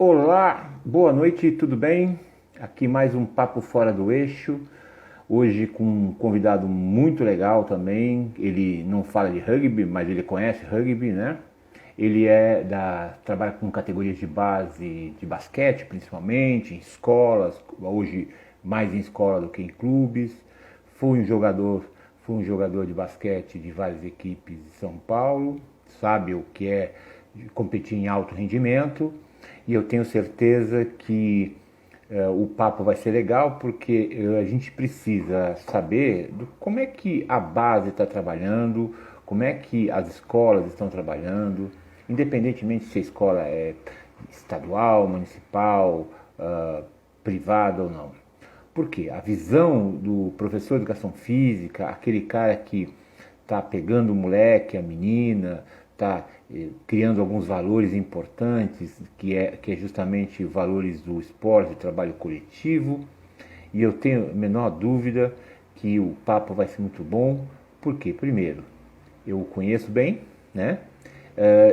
Olá, boa noite, tudo bem? Aqui mais um Papo Fora do Eixo. Hoje com um convidado muito legal também. Ele não fala de rugby, mas ele conhece rugby, né? Ele trabalha com categorias de base de basquete, principalmente, em escolas, hoje mais em escola do que em clubes. Foi um jogador, foi um jogador de basquete de várias equipes de São Paulo, sabe o que é competir em alto rendimento. E eu tenho certeza que o papo vai ser legal porque a gente precisa saber como é que a base está trabalhando, como é que as escolas estão trabalhando, independentemente se a escola é estadual, municipal, privada ou não. Por quê? A visão do professor de educação física, aquele cara que está pegando o moleque, a menina, está criando alguns valores importantes, que é justamente valores do esporte, do trabalho coletivo. E eu tenho a menor dúvida que o papo vai ser muito bom. Por quê? Primeiro, eu o conheço bem, né?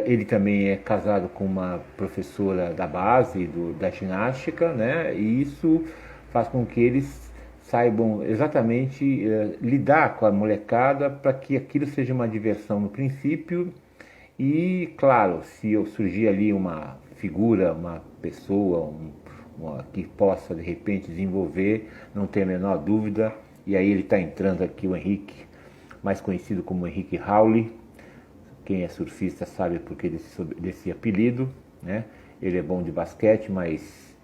Ele também é casado com uma professora da base da ginástica, né? E isso faz com que eles saibam exatamente lidar com a molecada para que aquilo seja uma diversão no princípio e, claro, se eu surgir ali uma figura, uma pessoa, que possa de repente desenvolver, não tenho a menor dúvida. E aí ele está entrando aqui, o Henrique, mais conhecido como Henrique Hawley. Quem é surfista sabe porque desse apelido, né? Ele é bom de basquete, mas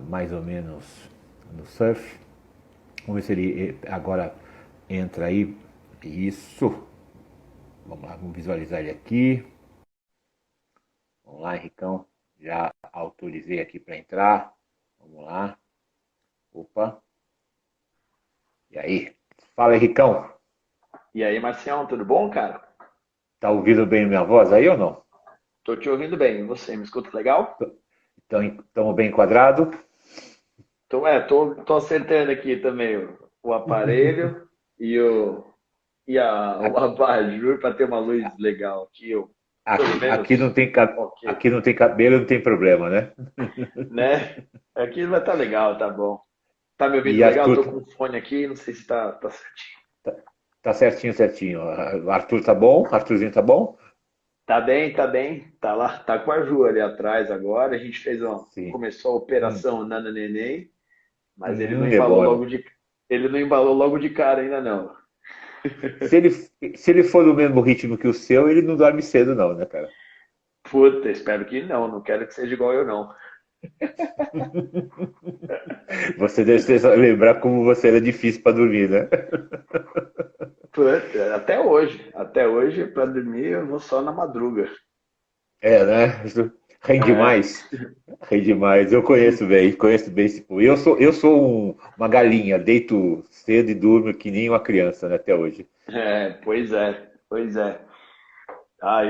mais ou menos no surf. Vamos ver se ele agora entra aí. Isso. Vamos lá, vamos visualizar ele aqui. Vamos lá, Henricão. Já autorizei aqui para entrar. Vamos lá. Opa. E aí? Fala, Henricão. E aí, Marcião, tudo bom, cara? Tá ouvindo bem minha voz aí ou não? Tô te ouvindo bem. E você, me escuta legal? Então, estamos bem enquadrados? Tô acertando aqui também o aparelho e o abajur para ter uma luz legal aqui, pelo menos, Aqui não tem, ok, aqui não tem cabelo, não tem problema, né? né? Aqui vai estar legal, tá bom. Tá me ouvindo E legal? Arthur, Tô com fone aqui, não sei se tá certinho. tá, tá certinho, certinho. O Arthur tá bom? Arthurzinho tá bom? Tá bem, tá bem. Tá lá, tá com a Ju ali atrás agora. A gente Sim. começou a Hum, operação Nana Neném, mas é bom, é bom. ele não embalou logo de cara ainda não. Se ele, se ele for do mesmo ritmo que o seu, ele não dorme cedo, não, né, cara? Puta, espero que não, não quero que seja igual eu não. Você deve lembrar como você era difícil para dormir, né? Puta, até hoje para dormir eu vou só na madruga. É, né? Isso rende É, mais. Rende mais. Eu conheço bem esse povo. Uma galinha, deito cedo e durmo que nem uma criança, né, até hoje. pois é, pois é. Ah,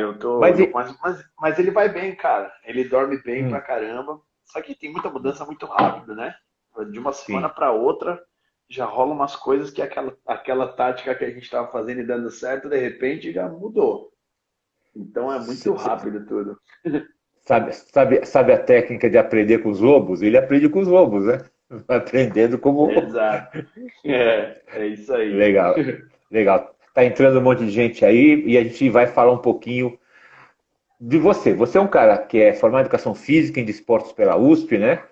Mas, mas ele vai bem, cara. Ele dorme bem pra hum, caramba. Só que tem muita mudança muito rápido, né? De uma semana sim. para outra já rola umas coisas que aquela tática que a gente estava fazendo e dando certo, de repente já mudou. Então é muito rápido tudo. Sabe a técnica de aprender com os lobos? Ele aprende com os lobos, né? Vai aprendendo como. Exato. É isso aí. Legal, legal. Tá entrando um monte de gente aí e a gente vai falar um pouquinho de você. Você é um cara que é formado em educação física em desportos pela USP, né?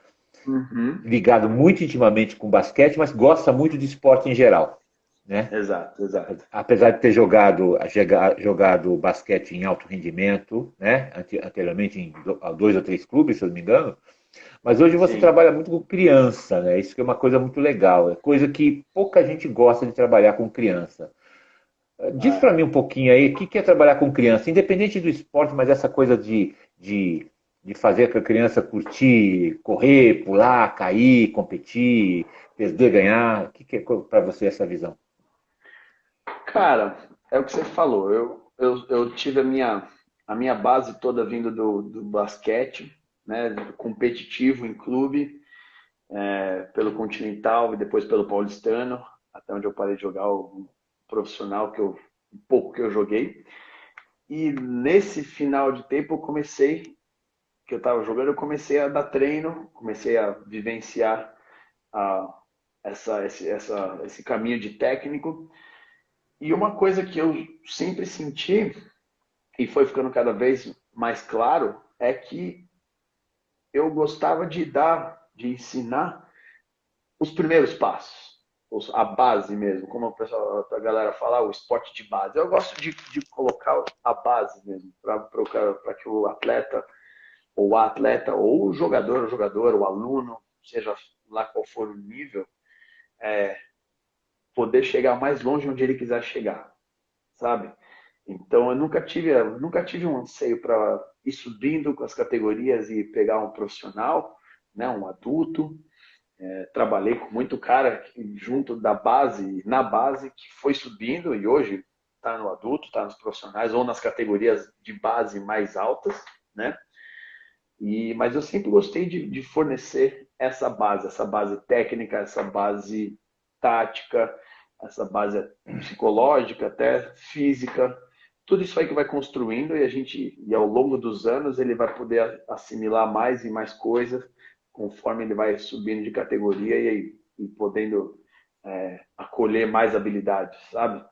Uhum. Ligado muito intimamente com basquete, mas gosta muito de esporte em geral, né? Exato, exato. Apesar de ter jogado basquete em alto rendimento, né? Anteriormente em dois ou três clubes, se eu não me engano, mas hoje você Sim. trabalha muito com criança, né? Isso que é uma coisa muito legal, é coisa que pouca gente gosta de trabalhar com criança. Diz para É. mim um pouquinho aí, o que é trabalhar com criança, independente do esporte, mas essa coisa de fazer com a criança curtir, correr, pular, cair, competir, perder, ganhar, o que é para você essa visão? Cara, é o que você falou. Eu tive a minha base toda vindo do basquete, né? Do competitivo em clube, pelo Continental e depois pelo Paulistano, até onde eu parei de jogar o profissional, um pouco que eu joguei. E nesse final de tempo eu comecei que eu estava jogando, eu comecei a dar treino, comecei a vivenciar a, esse caminho de técnico. E uma coisa que eu sempre senti, e foi ficando cada vez mais claro, é que eu gostava de dar, de ensinar os primeiros passos, a base mesmo, como a galera fala, o esporte de base. Eu gosto de colocar a base mesmo, para que o atleta, ou a atleta, ou o jogador, o aluno, seja lá qual for o nível, poder chegar mais longe onde ele quiser chegar, sabe? Então eu nunca tive um anseio para ir subindo com as categorias e pegar um profissional, né, um adulto. Trabalhei com muito cara junto da base, na base, que foi subindo e hoje está no adulto, está nos profissionais ou nas categorias de base mais altas, né? Mas eu sempre gostei de fornecer essa base técnica, essa base tática, essa base psicológica, até física, tudo isso aí que vai construindo e ao longo dos anos ele vai poder assimilar mais e mais coisas conforme ele vai subindo de categoria e podendo acolher mais habilidades, sabe?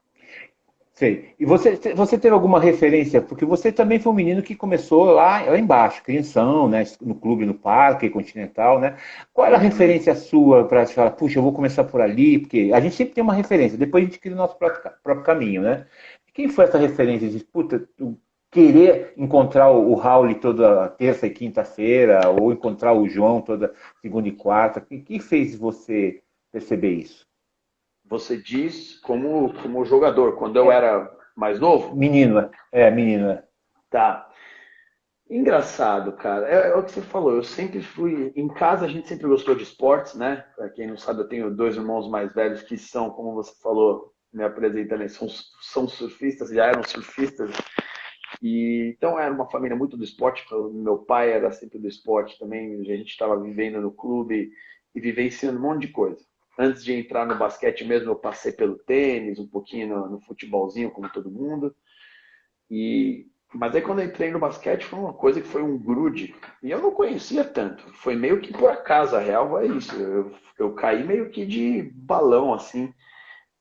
Sei. E você teve alguma referência? Porque você também foi um menino que começou lá embaixo, crianção, né? No clube, no Parque Continental, né? Qual era a Uhum. referência sua para te falar, puxa, eu vou começar por ali? Porque a gente sempre tem uma referência, depois a gente cria o nosso próprio caminho, né? Quem foi essa referência de, puta, tu querer encontrar o Raul toda terça e quinta-feira, ou encontrar o João toda segunda e quarta? O que fez você perceber isso? Você diz como jogador, quando eu era mais novo? Menina. Tá. Engraçado, cara. É o que você falou. Eu sempre fui. Em casa a gente sempre gostou de esportes, né? Pra quem não sabe, eu tenho dois irmãos mais velhos que são, como você falou, me apresentando, são surfistas, já eram surfistas. E então era uma família muito do esporte. Meu pai era sempre do esporte também. A gente estava vivendo no clube e vivenciando um monte de coisa. Antes de entrar no basquete mesmo, eu passei pelo tênis, um pouquinho no futebolzinho, como todo mundo. Mas aí quando eu entrei no basquete foi uma coisa que foi um grude. E eu não conhecia tanto. Foi meio que por acaso, a real é isso. Eu caí meio que de balão, assim,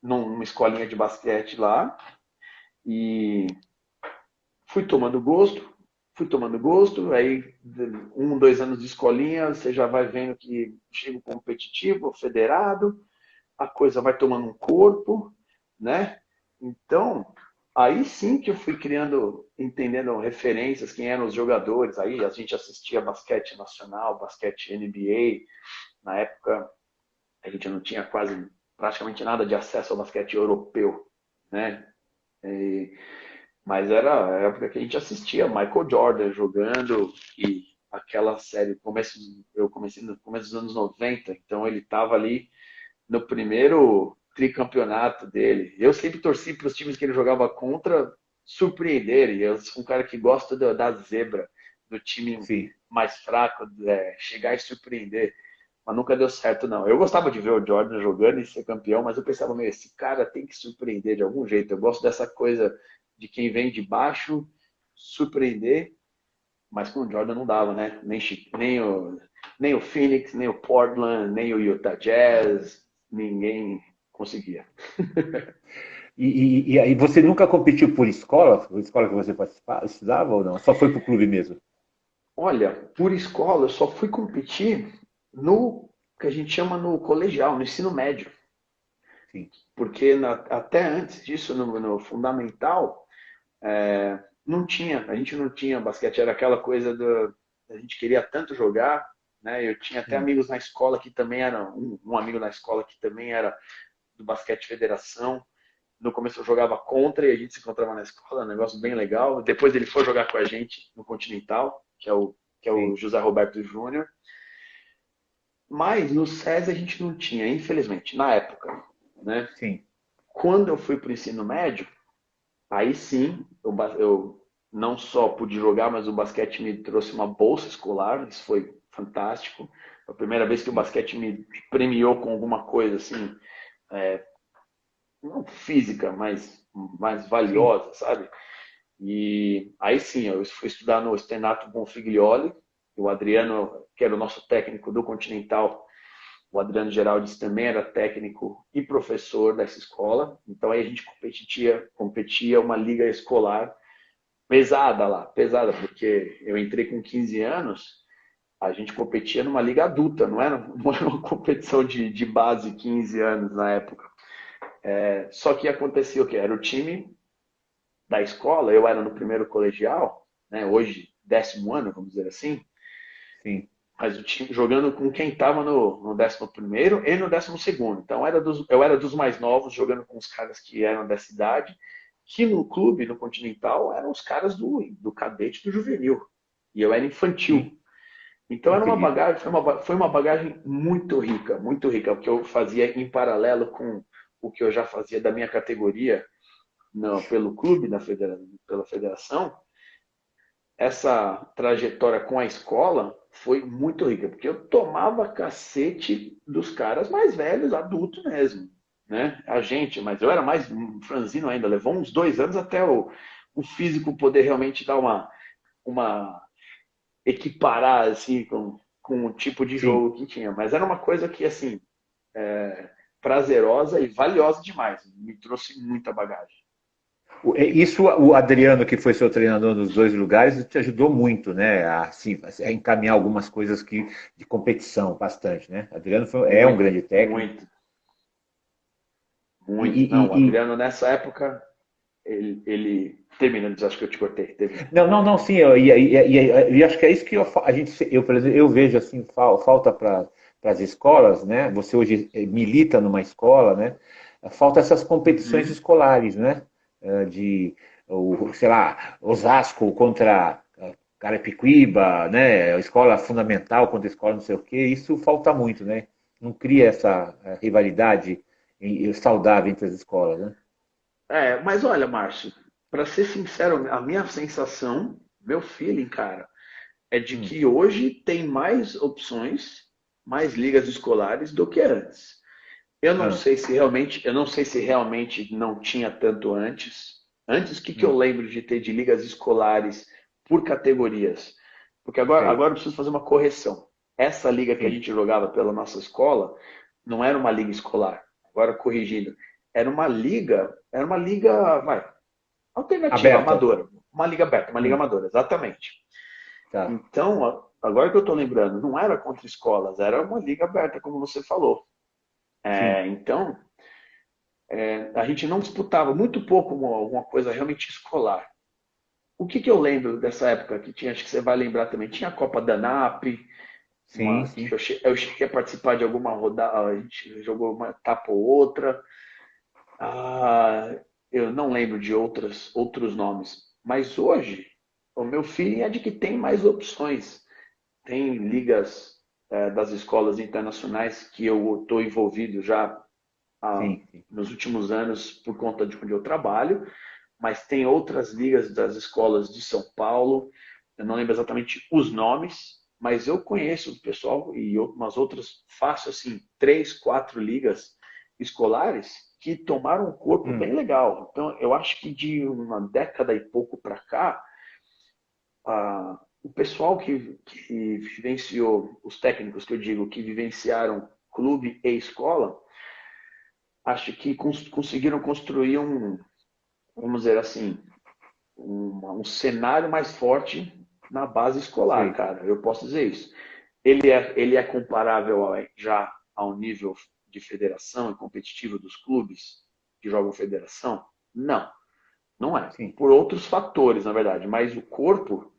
numa escolinha de basquete lá. E fui tomando gosto, fui tomando gosto. Aí, 1, 2 anos de escolinha, você já vai vendo que chega o competitivo, o federado, a coisa vai tomando um corpo, né? Então, aí sim que eu fui criando, entendendo referências, quem eram os jogadores. Aí a gente assistia basquete nacional, basquete NBA. Na época, a gente não tinha quase, praticamente nada de acesso ao basquete europeu, né? E, mas era a época que a gente assistia Michael Jordan jogando e aquela série, eu comecei no começo dos anos 90, então ele estava ali no primeiro tricampeonato dele. Eu sempre torci para os times que ele jogava contra surpreenderem. Eu sou um cara que gosta da zebra, do time Sim. mais fraco, chegar e surpreender. Mas nunca deu certo, não. Eu gostava de ver o Jordan jogando e ser campeão, mas eu pensava, meu, esse cara tem que surpreender de algum jeito. Eu gosto dessa coisa de quem vem de baixo surpreender, mas com o Jordan não dava, né? Nem o Phoenix, nem o Portland, nem o Utah Jazz, ninguém conseguia. E aí você nunca competiu por escola? Por escola que você participava, estudava ou não? Só foi pro clube mesmo? Olha, por escola, eu só fui competir no que a gente chama no colegial, no ensino médio. Sim, Porque até antes disso, no fundamental, não tinha, a gente não tinha basquete, era aquela coisa a gente queria tanto jogar, né? Eu tinha até sim. amigos na escola que também eram, um amigo na escola que também era do basquete federação. No começo eu jogava contra e a gente se encontrava na escola, um negócio bem legal. Depois ele foi jogar com a gente no Continental, que é o Sim, José Roberto Júnior. Mas no SESI a gente não tinha, infelizmente, na época, né? sim, Quando eu fui para o ensino médio, aí sim eu não só pude jogar, mas o basquete me trouxe uma bolsa escolar, isso foi fantástico. Foi a primeira vez que o sim, basquete me premiou com alguma coisa assim, não física, mas mais sim. valiosa, sabe? E aí sim, eu fui estudar no Stenato Bonfiglioli, o Adriano, que era o nosso técnico do Continental, o Adriano Geraldes também era técnico e professor dessa escola. Então aí a gente competia uma liga escolar pesada lá, pesada, porque eu entrei com 15 anos, a gente competia numa liga adulta, não era uma competição de base 15 anos na época. Só que acontecia o que? Era o time da escola, eu era no primeiro colegial, né, hoje 10º ano, vamos dizer assim, sim. mas o time jogando com quem estava no 11º e no 12º. Então eu era dos mais novos, jogando com os caras que eram dessa idade, que no clube, no Continental, eram os caras do cadete do juvenil. E eu era infantil. Sim. Então era uma Incrível. bagagem, foi uma bagagem muito rica, o que eu fazia em paralelo com o que eu já fazia da minha categoria pelo clube, pela federação. Essa trajetória com a escola foi muito rica, porque eu tomava cacete dos caras mais velhos, adultos mesmo, né? A gente, mas eu era mais franzino ainda, levou uns 2 anos até o físico poder realmente dar uma equiparar assim com o tipo de Sim. jogo que tinha. Mas era uma coisa que assim prazerosa e valiosa demais, me trouxe muita bagagem. Isso, o Adriano, que foi seu treinador nos dois lugares, te ajudou muito, né? Assim, a encaminhar algumas coisas de competição, bastante, né? Adriano é um Muito, grande técnico. muito, E, muito. Não, o e- e- Adriano nessa época ele terminando, acho que eu te cortei, termina. não, não, não, sim, e acho que é isso que a gente, eu, por exemplo, eu vejo assim, falta para as escolas, né? Você hoje milita numa escola, né? Falta essas competições Uhum. escolares, né? Sei lá, Osasco contra Carapicuíba, né? Escola fundamental contra escola não sei o quê. Isso falta muito, né? Não cria essa rivalidade saudável entre as escolas, né? Mas olha, Márcio, para ser sincero, a minha sensação, meu feeling, cara, é de Hum, que hoje tem mais opções, mais ligas escolares do que antes. ah, Eu não sei se realmente não tinha tanto antes. Antes, o que, que eu hum, lembro de ter de ligas escolares por categorias? Porque sei, agora eu preciso fazer uma correção. Essa liga que a sim. gente jogava pela nossa escola não era uma liga escolar. Agora corrigindo, era uma liga, vai, alternativa, Aberta, amadora. Uma liga aberta, uma liga hum, amadora, exatamente. tá, Então, agora que eu estou lembrando, não era contra escolas, era uma liga aberta, como você falou. sim. Então, a gente não disputava muito pouco alguma coisa realmente escolar. O que, que eu lembro dessa época que tinha, acho que você vai lembrar também, tinha a Copa da NAP, Sim, que sim. eu cheguei a participar de alguma rodada, a gente jogou uma etapa ou outra. Ah, eu não lembro de outros nomes, mas hoje o meu feeling é de que tem mais opções. Tem ligas das escolas internacionais que eu estou envolvido já ah, Sim, sim. nos últimos anos por conta de onde eu trabalho, mas tem outras ligas das escolas de São Paulo, eu não lembro exatamente os nomes, mas eu conheço o pessoal e umas outras, faço assim, 3, 4 ligas escolares que tomaram um corpo Hum, bem legal. Então, eu acho que de uma década e pouco para cá, o pessoal que vivenciou, os técnicos que eu digo, que vivenciaram clube e escola, acho que conseguiram construir vamos dizer assim, um cenário mais forte na base escolar, sei. cara. Eu posso dizer isso. Ele é comparável já ao nível de federação e competitivo dos clubes que jogam federação? Não, não é. Sim. Por outros fatores, na verdade. Mas o corpo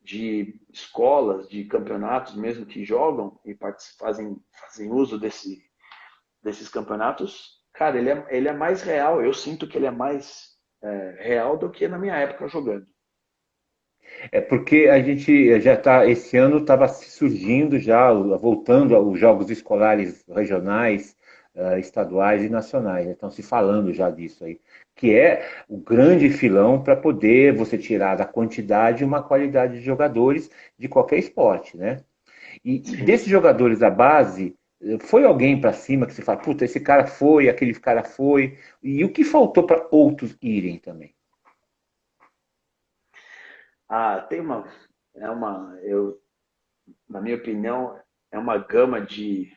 de escolas, de campeonatos mesmo que jogam e fazem uso desses campeonatos, cara, ele é mais real. Eu sinto que ele é mais real do que na minha época jogando. É porque a gente já está, esse ano estava surgindo já, voltando aos jogos escolares regionais, estaduais e nacionais. Né? Estão se falando já disso aí, que é o grande filão para poder você tirar da quantidade uma qualidade de jogadores de qualquer esporte, né? E Sim. desses jogadores da base, foi alguém para cima que você fala, puta, esse cara foi, aquele cara foi, e o que faltou para outros irem também? Tem uma. É uma. Eu na minha opinião, é uma gama de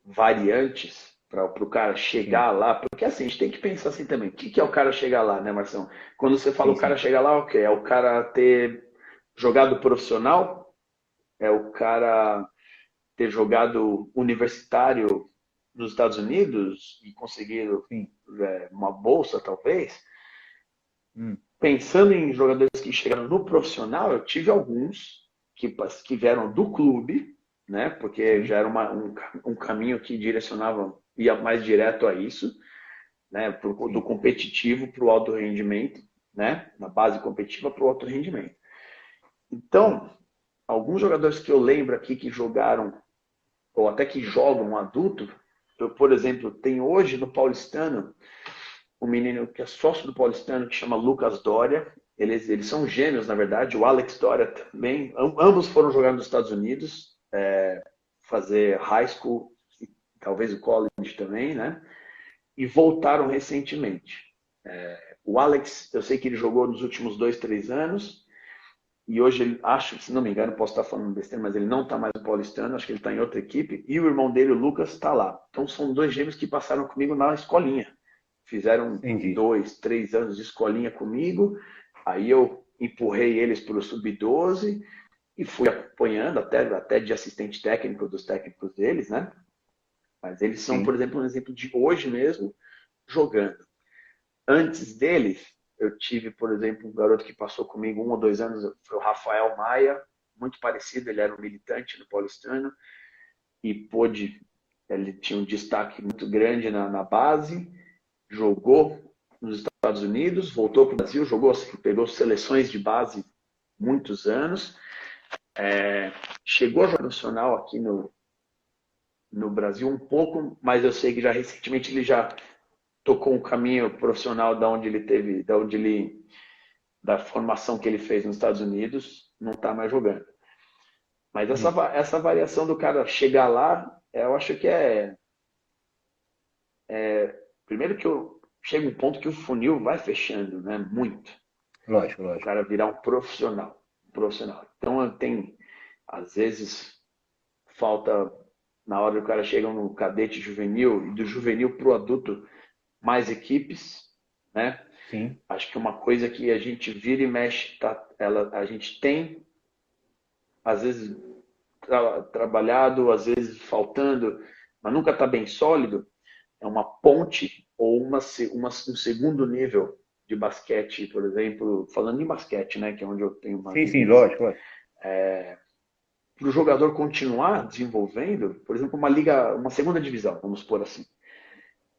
variantes para o cara Sim, chegar lá, porque assim, a gente tem que pensar assim também, o que é o cara chegar lá, né, Marção? Quando você fala sim, o cara sim. chegar lá, o quê? É o cara ter jogado profissional? É o cara ter jogado universitário nos Estados Unidos e conseguido Sim. uma bolsa, talvez? Hum, Pensando em jogadores que chegaram no profissional, eu tive alguns que vieram do clube, né? Porque sim, já era um caminho que direcionava, ia mais direto a isso, né? Do sim. competitivo para o alto rendimento, né? Na base competitiva para o alto rendimento. Então, alguns jogadores que eu lembro aqui que jogaram, ou até que jogam adulto, eu, por exemplo, tem hoje no Paulistano um menino que é sócio do Paulistano, que chama Lucas Doria. Eles são gêmeos, na verdade. O Alex Doria também. Ambos foram jogar nos Estados Unidos, fazer high school, talvez o college também, né? E voltaram recentemente. O Alex, eu sei que ele jogou nos últimos 2, 3 anos. E hoje, ele, acho, se não me engano, posso estar falando besteira, mas ele não está mais no Paulistano, acho que ele está em outra equipe. E o irmão dele, o Lucas, está lá. Então são dois gêmeos que passaram comigo na escolinha. Fizeram Entendi. 2, 3 anos de escolinha comigo. Aí eu empurrei eles para o sub-12 e fui acompanhando até de assistente técnico dos técnicos deles, né? Mas eles são, por Sim. exemplo, um exemplo de hoje mesmo jogando. Antes deles, eu tive, por exemplo, um garoto que passou comigo 1 ou 2 anos, foi o Rafael Maia, muito parecido, ele era um militante no Paulistano e pôde, ele tinha um destaque muito grande na base, jogou nos Estados Unidos, voltou para o Brasil, jogou, pegou seleções de base muitos anos, chegou a jogar profissional aqui no Brasil um pouco, mas eu sei que já recentemente ele já tocou um caminho profissional da onde ele teve, da formação que ele fez nos Estados Unidos, não está mais jogando. Mas Hum. essa variação do cara chegar lá, eu acho que primeiro que chega um ponto que o funil vai fechando, né? Muito. Lógico, O lógico. cara virar um profissional. Então tem, às vezes, falta na hora que o cara chega no cadete juvenil e do juvenil para o adulto mais equipes, né? Sim, Acho que uma coisa que a gente vira e mexe, a gente tem, às vezes, trabalhado, às vezes faltando, mas nunca está bem sólido, é uma ponte ou um segundo nível de basquete, por exemplo, falando em basquete, né, que é onde eu tenho uma sim, sim, vivência, lógico, lógico. para o jogador continuar desenvolvendo, por exemplo, uma liga, uma segunda divisão, vamos por assim.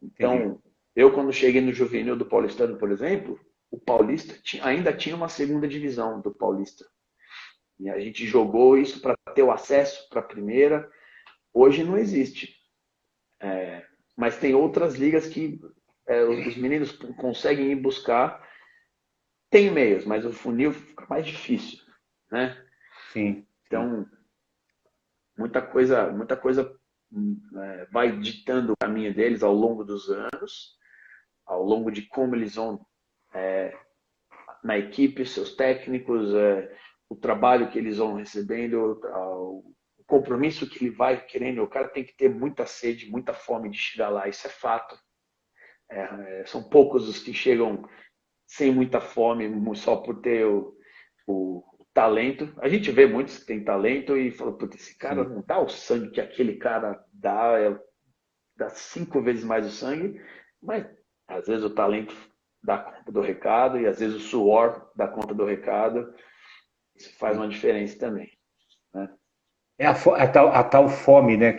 Entendi. Então, eu quando cheguei no juvenil do Paulistano, por exemplo, o Paulista ainda tinha uma segunda divisão do Paulista. E a gente jogou isso para ter o acesso para a primeira. Hoje não existe. Mas tem outras ligas que os meninos conseguem ir buscar. Tem meios, mas o funil fica mais difícil, né? Sim, sim. Então, muita coisa vai ditando o caminho deles ao longo dos anos, ao longo de como eles vão na equipe, seus técnicos, o trabalho que eles vão recebendo, o compromisso que ele vai querendo. O cara tem que ter muita sede, muita fome de chegar lá, isso é fato. São poucos os que chegam sem muita fome, só por ter o talento. A gente vê muitos que têm talento e fala, putz, esse cara Sim. não dá o sangue que aquele cara dá 5 vezes mais o sangue, mas às vezes o talento dá conta do recado e às vezes o suor dá conta do recado. Isso faz Sim. uma diferença também, né? É a tal fome, né,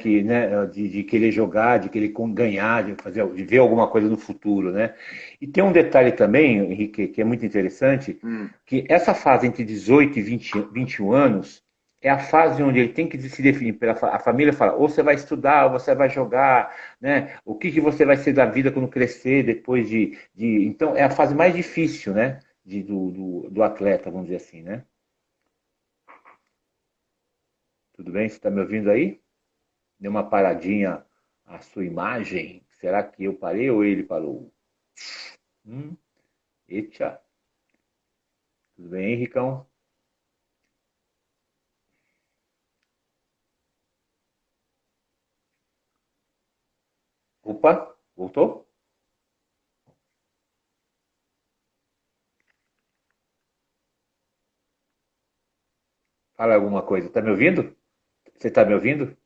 de querer jogar, de querer ganhar, de fazer, de ver alguma coisa no futuro, né? E tem um detalhe também, Henrique, que é muito interessante, Hum, que essa fase entre 18 e 21 anos é a fase onde ele tem que se definir a família fala, ou você vai estudar, ou você vai jogar, né? O que você vai ser da vida quando crescer, depois então é a fase mais difícil, né, do atleta, vamos dizer assim, né? Tudo bem? Você está me ouvindo aí? Deu uma paradinha a sua imagem. Será que eu parei ou ele parou? Hum, eita. Tudo bem, Ricão? Opa, voltou? Fala alguma coisa. Tá me ouvindo? Você tá me ouvindo?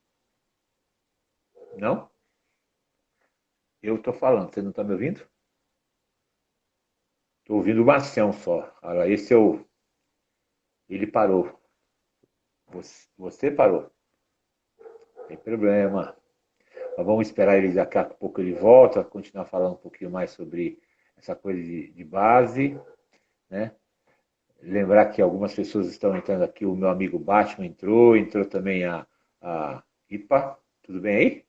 Não? Eu tô falando. Você não tá me ouvindo? Tô ouvindo o Marcião só. Olha, esse é o. Ele parou. Você parou. Tem problema. Mas vamos esperar ele daqui a pouco ele volta, continuar falando um pouquinho mais sobre essa coisa de base, né? Lembrar que algumas pessoas estão entrando aqui, o meu amigo Batman entrou também a Ipa, tudo bem aí?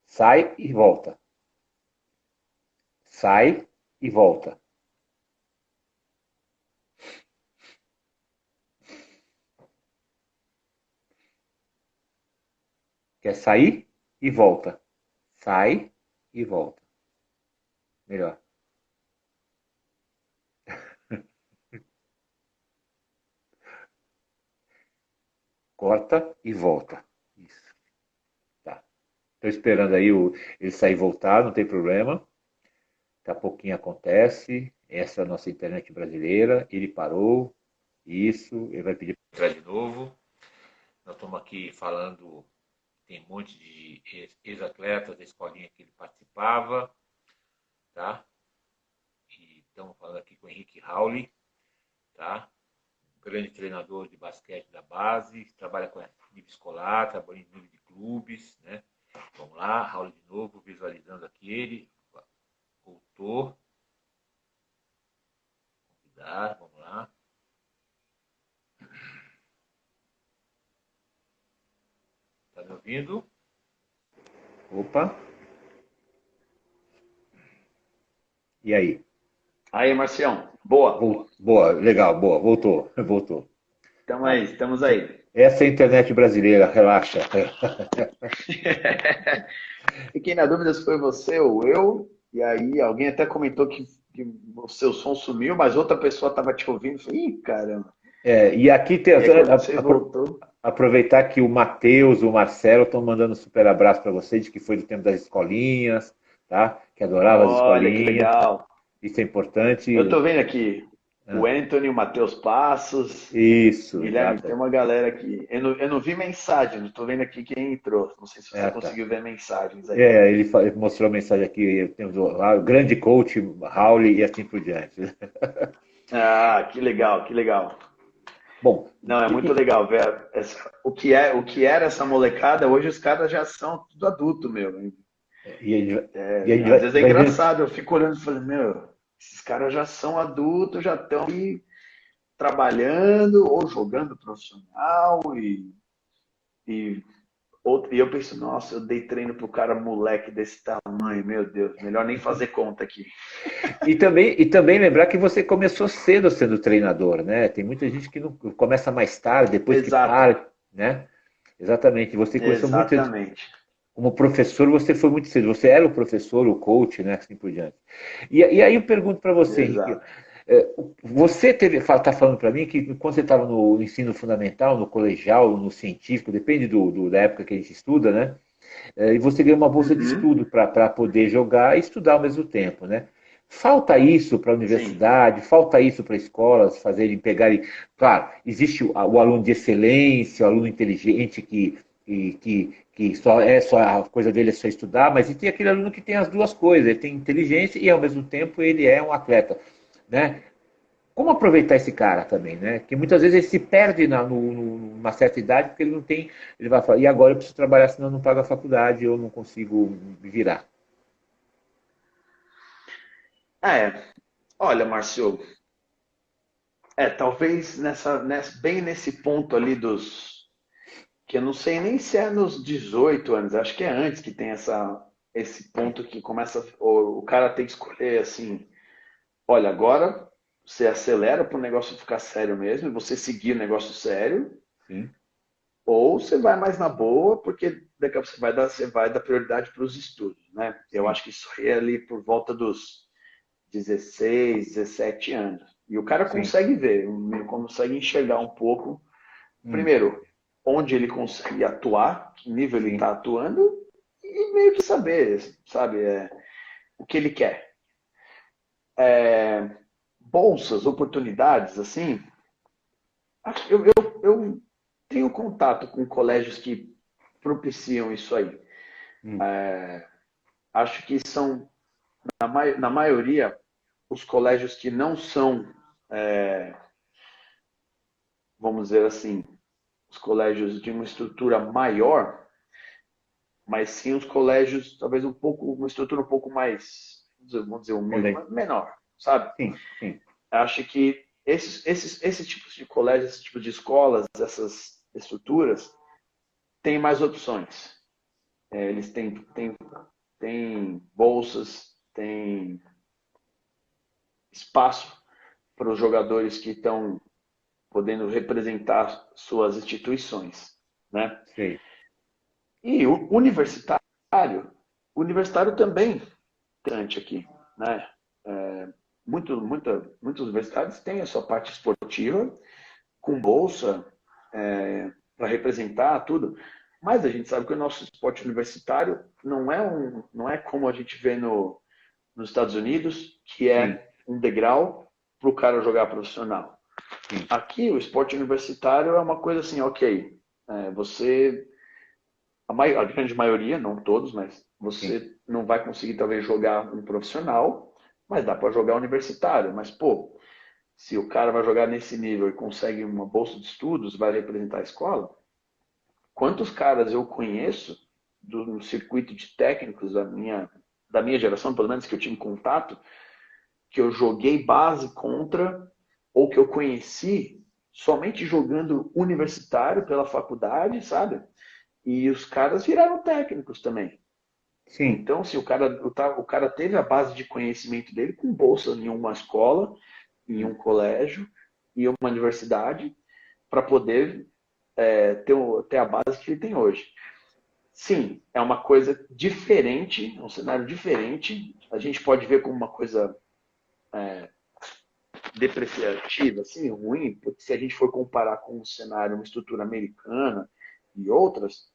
Sai e volta. Sai e volta. Quer sair e volta. Sai e volta. Melhor. Corta e volta. Isso. Tá. Estou esperando aí ele sair e voltar, não tem problema. Daqui a pouquinho acontece. Essa é a nossa internet brasileira. Ele parou. Isso. Ele vai pedir para entrar de novo. Nós estamos aqui falando, tem um monte de ex-atletas da escolinha que ele participava, tá? E estamos falando aqui com o Henrique Rauli, tá? Um grande treinador de basquete da base, trabalha com nível escolar, trabalha em nível de clubes, né? Vamos lá, Rauli de novo, visualizando aqui ele. Voltou. Convidar, vamos lá. Tá me ouvindo? Opa. E aí? Aí, Marcião, boa. Boa, legal, boa, voltou, voltou. Estamos Ah, aí, estamos aí. essa é a internet brasileira, relaxa. Fiquei na dúvida se foi você ou eu, e aí alguém até comentou que o seu som sumiu, mas outra pessoa estava te ouvindo. Falei, ih, caramba. E aqui tem, E aí quando você voltou, aproveitar que o Matheus, o Marcelo estão mandando um super abraço para você, de que foi do tempo das escolinhas, tá? Que adorava as olha que escolinhas. legal. Isso é importante. Eu tô vendo aqui o Ah, Anthony, o Matheus Passos, isso, Guilherme, tem exato. uma galera aqui. Eu não vi mensagem, não tô vendo aqui quem entrou. Não sei se você Tá. conseguiu ver mensagens aí. Ele mostrou a mensagem aqui, temos o grande coach, Raul e assim por diante. Ah, que legal, que legal. Bom, Não, é muito legal ver o que era essa molecada. Hoje os caras já são tudo adulto, meu. e a gente vai, e a É, gente às vezes é vai ver. engraçado, eu fico olhando e falando, meu, esses caras já são adultos, já estão aí trabalhando ou jogando profissional e, e eu penso, nossa, eu dei treino pro cara moleque desse tamanho, meu Deus, melhor nem fazer conta aqui. E também lembrar que você começou cedo sendo treinador, né? Tem muita gente que não começa mais tarde, depois que Exato, para, né? Exatamente. Você começou muito cedo. exatamente, Como professor, você foi muito cedo. Você era o professor, o coach, né? Assim por diante. E aí eu pergunto para você, Henrique, exato. você está falando para mim que quando você estava no ensino fundamental, no colegial, no científico, depende da época que a gente estuda, né? E você ganha uma bolsa de Uhum, estudo para poder jogar e estudar ao mesmo tempo, né? Falta isso para a sim, universidade, falta isso para escolas fazerem, pegarem. Claro, existe o aluno de excelência, o aluno inteligente que só a coisa dele é só estudar, mas e tem aquele aluno que tem as duas coisas, ele tem inteligência e ao mesmo tempo ele é um atleta, né? Como aproveitar esse cara também, né? Que muitas vezes ele se perde numa certa idade porque ele não tem, ele vai falar, e agora eu preciso trabalhar senão eu não pago a faculdade, eu não consigo me virar. olha, Márcio, talvez bem nesse ponto ali que eu não sei nem se é nos 18 anos, acho que é antes que tem esse Sim, ponto que começa, o cara tem que escolher assim, olha, agora você acelera para o negócio ficar sério mesmo, e você seguir o negócio sério, sim, ou você vai mais na boa, porque daqui a pouco você vai dar prioridade para os estudos, né? Eu sim, acho que isso aí é ali por volta dos 16, 17 anos. E o cara sim. consegue ver, consegue enxergar um pouco. Hum, Primeiro, onde ele consegue atuar, que nível ele sim, está atuando, e meio que saber, sabe, o que ele quer. Bolsas, oportunidades, assim, eu tenho contato com colégios que propiciam isso aí. hum, Acho que são, na maioria, os colégios que não são, vamos dizer assim, os colégios de uma estrutura maior, mas sim os colégios, talvez uma estrutura um pouco mais, vamos dizer humilde, olhei. mas menor, sabe? Sim, sim, Acho que esses tipos de colégios, esses tipos de escolas, essas estruturas, têm mais opções. Eles têm bolsas, têm espaço para os jogadores que estão podendo representar suas instituições, né? sei. E o universitário também é interessante aqui, né? Muitas universidades têm a sua parte esportiva, com bolsa, para representar tudo, mas a gente sabe que o nosso esporte universitário não é como a gente vê nos Estados Unidos, que Sim, é um degrau para o cara jogar profissional. sim, Aqui, o esporte universitário é uma coisa assim, ok, você, a grande maioria, não todos, mas sim, você não vai conseguir talvez jogar um profissional, mas dá para jogar universitário. Mas, pô, se o cara vai jogar nesse nível e consegue uma bolsa de estudos, vai representar a escola, quantos caras eu conheço do circuito de técnicos da minha geração, pelo menos que eu tive contato, que eu joguei base contra, ou que eu conheci somente jogando universitário pela faculdade, sabe? E os caras viraram técnicos também. sim, Então, se o cara teve a base de conhecimento dele com bolsa em uma escola, em um colégio e uma universidade, para poder ter a base que ele tem hoje. Sim, é uma coisa diferente, é um cenário diferente. A gente pode ver como uma coisa depreciativa, assim, ruim, porque se a gente for comparar com um cenário, uma estrutura americana e outras,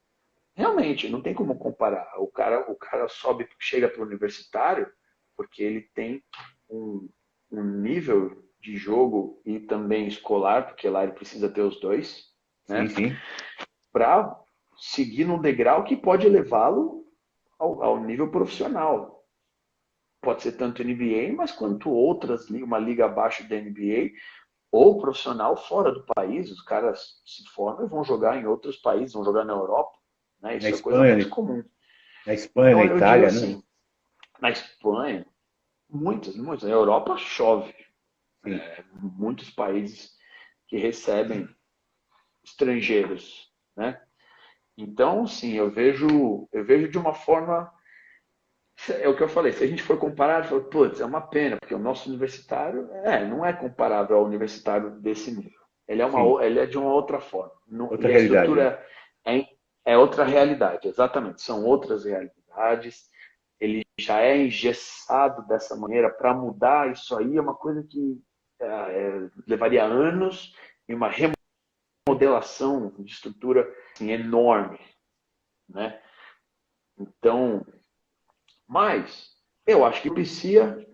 realmente não tem como comparar. O cara sobe, chega para o universitário, porque ele tem um, um nível de jogo e também escolar, porque lá ele precisa ter os dois, sim, né? sim, Para seguir num degrau que pode levá-lo ao nível profissional. Pode ser tanto NBA, mas quanto outras, uma liga abaixo da NBA, ou profissional fora do país. Os caras se formam e vão jogar em outros países, vão jogar na Europa. Né? na Isso é a coisa mais Espanha, comum. na Espanha, na Então eu digo Itália, né? assim, na Espanha, muitas. Na Europa chove. Sim, Muitos países que recebem estrangeiros, né? Então, sim, eu vejo de uma forma. É o que eu falei, se a gente for comparar, fala, putz, é uma pena, porque o nosso universitário não é comparável ao universitário desse nível. sim, Ele é de uma outra forma. outra E a realidade, né? estrutura é outra realidade, exatamente. São outras realidades. Ele já é engessado dessa maneira. Para mudar isso aí é uma coisa que levaria anos e uma remodelação de estrutura assim, enorme, né? Então, mas eu acho que precisa,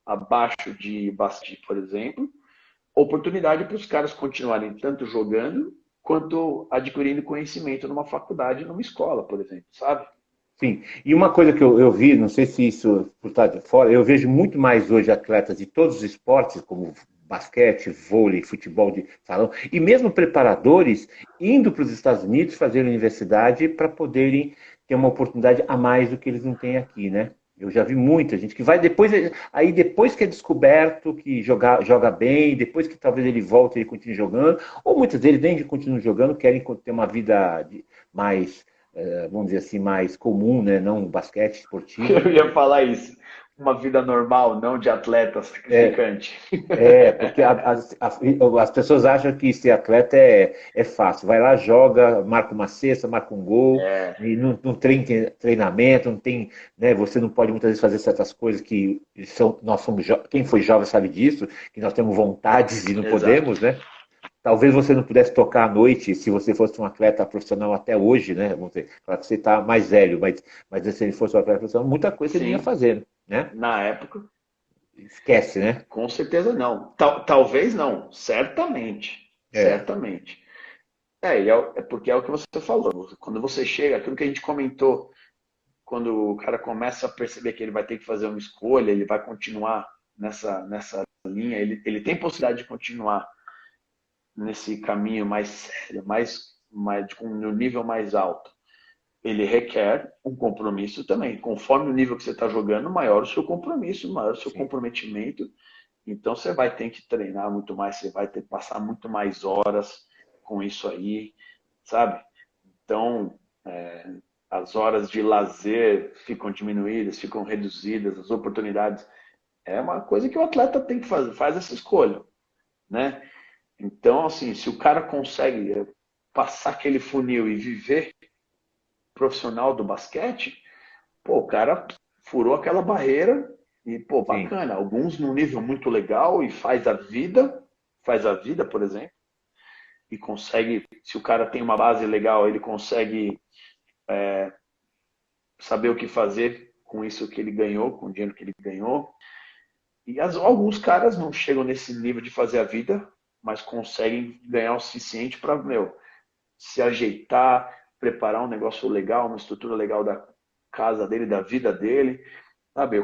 abaixo de Basti, por exemplo, oportunidade para os caras continuarem tanto jogando quanto adquirindo conhecimento numa faculdade, numa escola, por exemplo, sabe? Sim, e uma coisa que eu vi, não sei se isso por estar de fora, eu vejo muito mais hoje atletas de todos os esportes, como basquete, vôlei, futebol de salão, e mesmo preparadores indo para os Estados Unidos fazer universidade para poderem ter uma oportunidade a mais do que eles não têm aqui, né? Eu já vi muita gente que vai depois, aí depois que é descoberto que joga bem, depois que talvez ele volte e ele continue jogando, ou muitas vezes nem continuam jogando, querem ter uma vida mais vamos dizer assim, mais comum, né? Não o basquete esportivo. Eu ia falar isso. Uma vida normal, não de atleta sacrificante. Porque as pessoas acham que ser atleta é fácil. Vai lá, joga, marca uma cesta, marca um gol, e não tem treinamento, não tem, né, você não pode muitas vezes fazer certas coisas que nós somos quem foi jovem sabe disso, que nós temos vontades e não Exato. podemos, né? talvez você não pudesse tocar à noite se você fosse um atleta profissional até hoje, né? Vamos dizer, claro que você está mais velho, mas se ele fosse um atleta profissional, muita coisa você não ia Sim, fazer, né? na época, Esquece, né? com certeza não. Talvez não, certamente, É, certamente. É porque é o que você falou. Quando você chega, aquilo que a gente comentou, quando o cara começa a perceber que ele vai ter que fazer uma escolha, ele vai continuar nessa linha, ele tem possibilidade de continuar nesse caminho mais sério, no nível mais alto. Ele requer um compromisso também. Conforme o nível que você está jogando, maior o seu compromisso, maior o seu sim, comprometimento. Então você vai ter que treinar muito mais, você vai ter que passar muito mais horas com isso aí, sabe? Então, as horas de lazer ficam diminuídas, ficam reduzidas, as oportunidades. É uma coisa que o atleta tem que fazer, faz essa escolha, né? Então, assim, se o cara consegue passar aquele funil e viver profissional do basquete, pô, o cara furou aquela barreira e, pô, sim, bacana. Alguns num nível muito legal e faz a vida, por exemplo, e consegue, se o cara tem uma base legal, ele consegue saber o que fazer com isso que ele ganhou, com o dinheiro que ele ganhou. E alguns caras não chegam nesse nível de fazer a vida, mas conseguem ganhar o suficiente para, meu, se ajeitar, preparar um negócio legal, uma estrutura legal da casa dele, da vida dele. Sabe,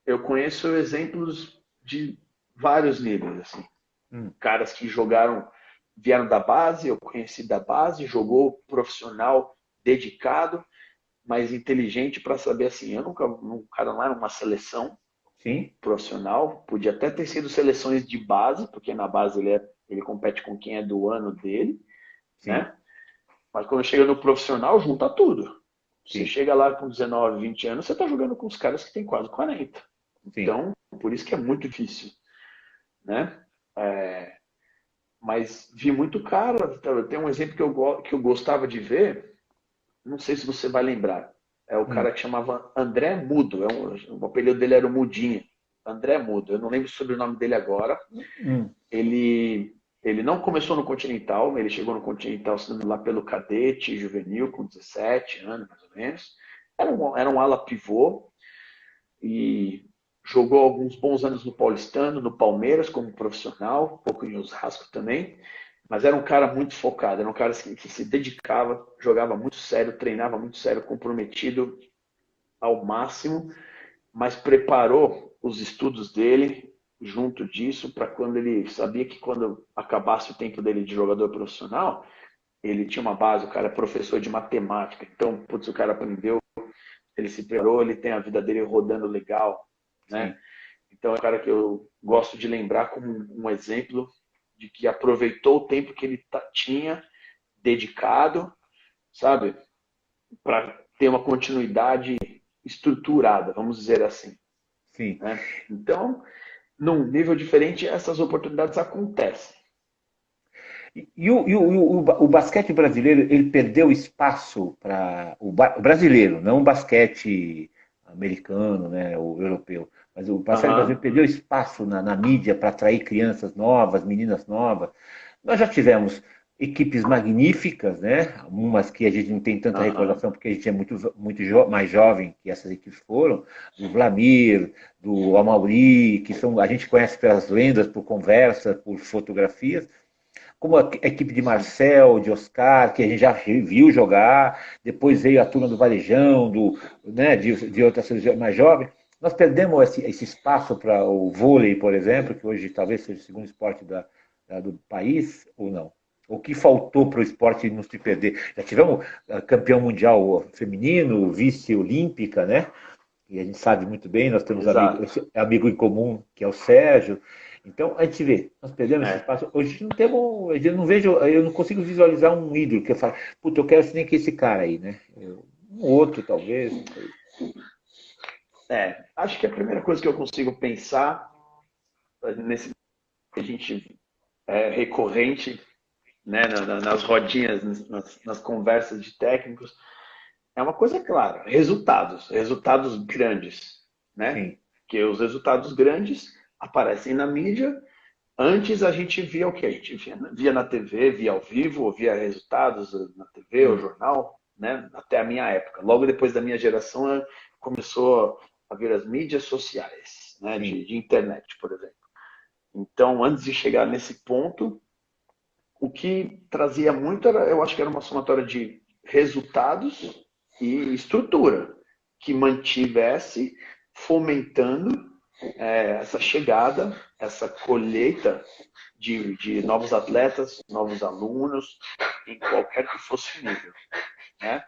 eu conheço exemplos de vários níveis, assim. hum, Caras que jogaram, vieram da base, eu conheci da base, jogou profissional, dedicado, mas inteligente para saber assim, eu nunca, o cara não era uma seleção sim, profissional, podia até ter sido seleções de base, porque na base ele compete com quem é do ano dele, sim, né? Mas quando chega no profissional, junta tudo. Você sim, chega lá com 19, 20 anos, você está jogando com os caras que têm quase 40. sim. Então, por isso que é muito difícil, né? Mas vi muito cara. Tem um exemplo que eu gostava de ver, não sei se você vai lembrar. É o Hum, cara que chamava André Mudo. O apelido dele era o Mudinho. André Mudo. Eu não lembro sobre o nome dele agora. hum, Ele, ele não começou no Continental, ele chegou no Continental sendo lá pelo cadete juvenil, com 17 anos, mais ou menos. Era um ala pivô e jogou alguns bons anos no Paulistano, no Palmeiras como profissional, um pouco em Osasco também. Mas era um cara muito focado, era um cara que se dedicava, jogava muito sério, treinava muito sério, comprometido ao máximo, mas preparou os estudos dele junto disso para quando ele sabia que quando acabasse o tempo dele de jogador profissional, ele tinha uma base, o cara é professor de matemática, então, putz, o cara aprendeu, ele se preparou, ele tem a vida dele rodando legal, né? sim. Então é um cara que eu gosto de lembrar como um exemplo de que aproveitou o tempo que ele tinha dedicado, sabe, para ter uma continuidade estruturada, vamos dizer assim, Sim. né? Então, num nível diferente, essas oportunidades acontecem. O basquete brasileiro, ele perdeu espaço para o brasileiro, não o basquete americano, né, o europeu. Mas o basquete brasileiro Aham. perdeu espaço na mídia para atrair crianças novas, meninas novas. Nós já tivemos equipes magníficas, né? Umas que a gente não tem tanta Aham. recordação porque a gente é mais jovem que essas equipes foram, do Vlamir, do Amauri, que são, a gente conhece pelas lendas, por conversa, por fotografias, como a equipe de Sim. Marcel, de Oscar, que a gente já viu jogar, depois veio a turma do Varejão, né, de outras seleções mais jovens. Nós perdemos esse espaço para o vôlei, por exemplo, que hoje talvez seja o segundo esporte do país, ou não? O que faltou para o esporte não se perder? Já tivemos campeão mundial feminino, vice-olímpica, né? E a gente sabe muito bem, nós temos Exato. amigo em comum, que é o Sérgio. Então, a gente vê, nós perdemos esse É. espaço. Hoje não temos, eu não vejo, eu não consigo visualizar um ídolo que eu falo, puta, eu quero ser nem que esse cara aí, né? Um outro, talvez, não sei. Acho que a primeira coisa que eu consigo pensar nesse que a gente é recorrente, né, nas rodinhas, nas conversas de técnicos, é uma coisa clara, resultados grandes, né? Sim, Que os resultados grandes aparecem na mídia Antes a gente via o quê? A gente via na TV, via ao vivo, ou via resultados na TV ou Hum, jornal, né? Até a minha época. Logo depois da minha geração, começou a vir as mídias sociais, né? sim, De internet, por exemplo. Então, antes de chegar nesse ponto, o que trazia muito era, eu acho que era uma somatória de resultados e estrutura que mantivesse fomentando essa chegada, essa colheita de novos atletas, novos alunos, em qualquer que fosse o nível, né?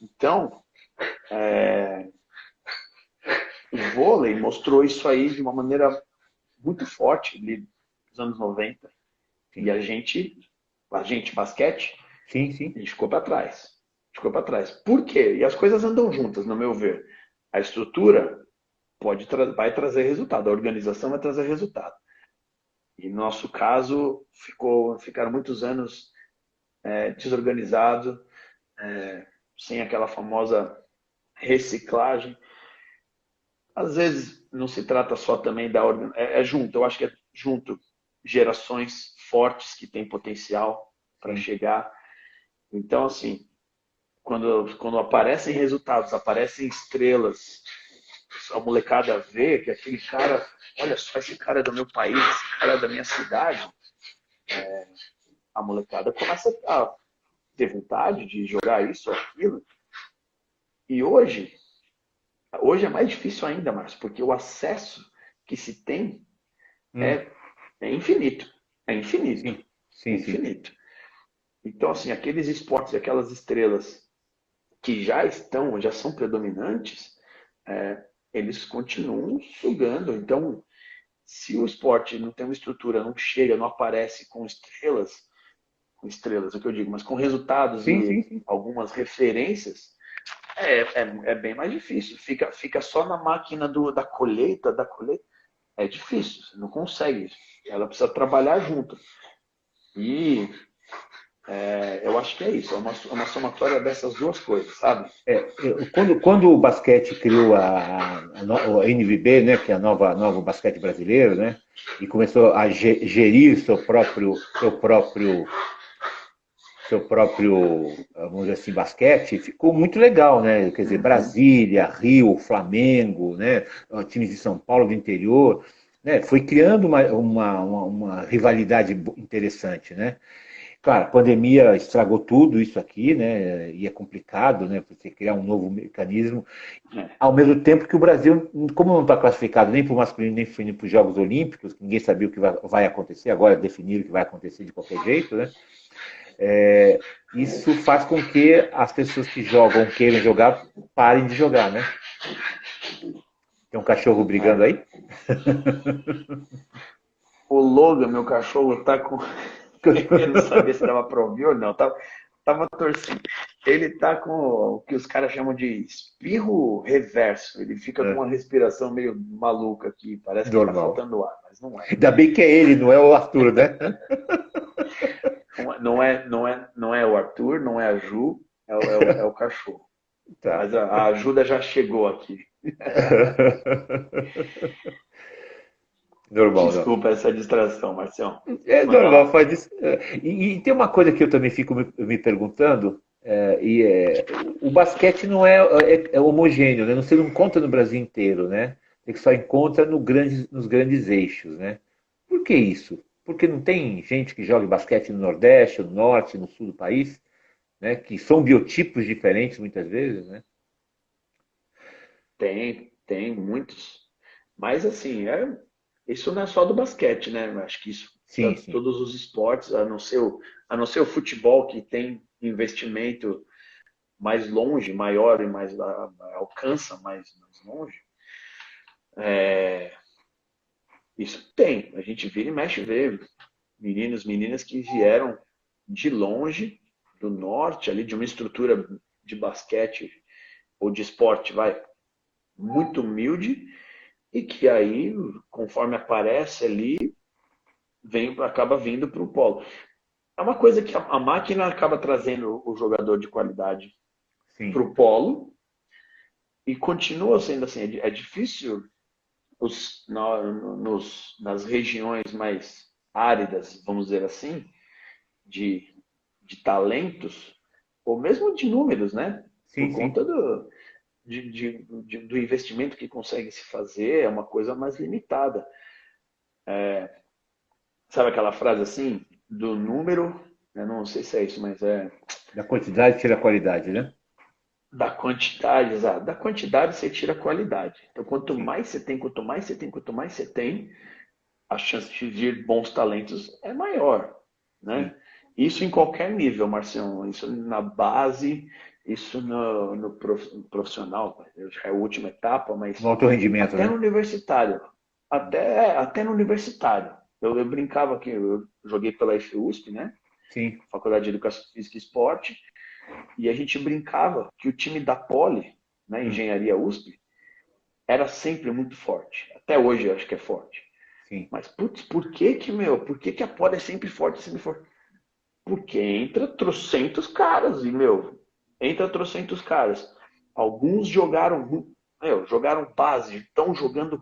Então, o vôlei mostrou isso aí de uma maneira muito forte ali nos anos 90. E sim, basquete, sim, a sim, gente ficou para trás. Ficou para trás. Por quê? E as coisas andam juntas, no meu ver. A estrutura vai trazer resultado, a organização vai trazer resultado. E no nosso caso, ficaram muitos anos desorganizado, sem aquela famosa reciclagem. Às vezes não se trata só também da organização, é junto, eu acho que é junto gerações fortes que têm potencial para sim. chegar. Então, assim, quando aparecem resultados, aparecem estrelas, a molecada vê que aquele cara, olha só, esse cara é do meu país, esse cara é da minha cidade, a molecada começa a ter vontade de jogar isso ou aquilo. E hoje é mais difícil ainda, Márcio, porque o acesso que se tem Hum, é, é infinito. É infinito. sim, É sim, sim. infinito. Então, assim, aqueles esportes, aquelas estrelas que já são predominantes, eles continuam sugando. Então, se o esporte não tem uma estrutura, não chega, não aparece com estrelas, é o que eu digo, mas com resultados Sim, e sim, sim. algumas referências, é bem mais difícil. Fica só na máquina da colheita, é difícil, você não consegue. Ela precisa trabalhar junto. E eu acho que é isso, é uma somatória dessas duas coisas, sabe? Quando o basquete criou a NBB, né, que é a nova basquete brasileiro, né, e começou a gerir seu próprio, vamos dizer assim, basquete, ficou muito legal, né? Quer dizer, Uhum. Brasília, Rio, Flamengo, né? Times de São Paulo do interior, né? Foi criando uma rivalidade interessante, né? Claro, a pandemia estragou tudo isso aqui, né? E é complicado, né? Você criar um novo mecanismo. É. Ao mesmo tempo que o Brasil, como não está classificado nem para o masculino nem para o feminino para os Jogos Olímpicos, ninguém sabia o que vai acontecer, agora definiram que vai acontecer de qualquer jeito, né? Isso faz com que as pessoas que jogam, queiram jogar, parem de jogar, né? Tem um cachorro brigando É. aí? O Logan, meu cachorro, tá com. Eu não sabia se dava pra ouvir ou não. Tava torcendo. Ele tá com o que os caras chamam de espirro reverso. Ele fica com É, uma respiração meio maluca aqui. Parece que tá normal. faltando ar, mas não é. Ainda bem que é ele, não é o Arthur, né? Não é o Arthur, não é a Ju, é o cachorro. Tá. Mas a ajuda já chegou aqui. Normal, não. Desculpa essa distração, Marcião. É Manda normal, lá. faz isso. E tem uma coisa que eu também fico me perguntando, o basquete não é homogêneo, né? Você não encontra no Brasil inteiro, né? Você só encontra nos grandes eixos, né? Por que isso? Porque não tem gente que joga basquete no Nordeste, no Norte, no Sul do país, né? Que são biotipos diferentes muitas vezes, né? Tem muitos. Mas assim, isso não é só do basquete, né? Eu acho que isso para Sim, sim. todos os esportes, a não ser o futebol que tem investimento mais longe, maior e alcança mais longe. Isso tem. A gente vira e mexe vê meninos, meninas que vieram de longe, do norte, ali de uma estrutura de basquete ou de esporte, vai, muito humilde, e que aí, conforme aparece ali, acaba vindo para o polo. É uma coisa que a máquina acaba trazendo o jogador de qualidade para Sim. o polo e continua sendo assim. É difícil nas regiões mais áridas, vamos dizer assim, de, de talentos, ou mesmo de números, né? Por Sim, sim. conta do investimento que consegue se fazer, é uma coisa mais limitada. Sabe aquela frase assim, do número, eu não sei se é isso, mas é Da quantidade tira a qualidade, né? da quantidade, exato. Da quantidade você tira a qualidade. Então, quanto Sim, mais você tem, quanto mais você tem, quanto mais você tem, a chance de vir bons talentos é maior, sim. né? Isso em qualquer nível, Marcião. Isso na base, isso no profissional, já é a última etapa, mas No alto rendimento, até no né? universitário. Até no universitário. Eu brincava que eu joguei pela FUSP, né? Sim. Faculdade de Educação Física e Esporte, e a gente brincava que o time da Poli, né, Hum, Engenharia USP, era sempre muito forte. Até hoje eu acho que é forte. sim. Mas, putz, por que a Poli é sempre forte? Porque entra trocentos caras, e, entra trocentos caras. Alguns jogaram base, estão jogando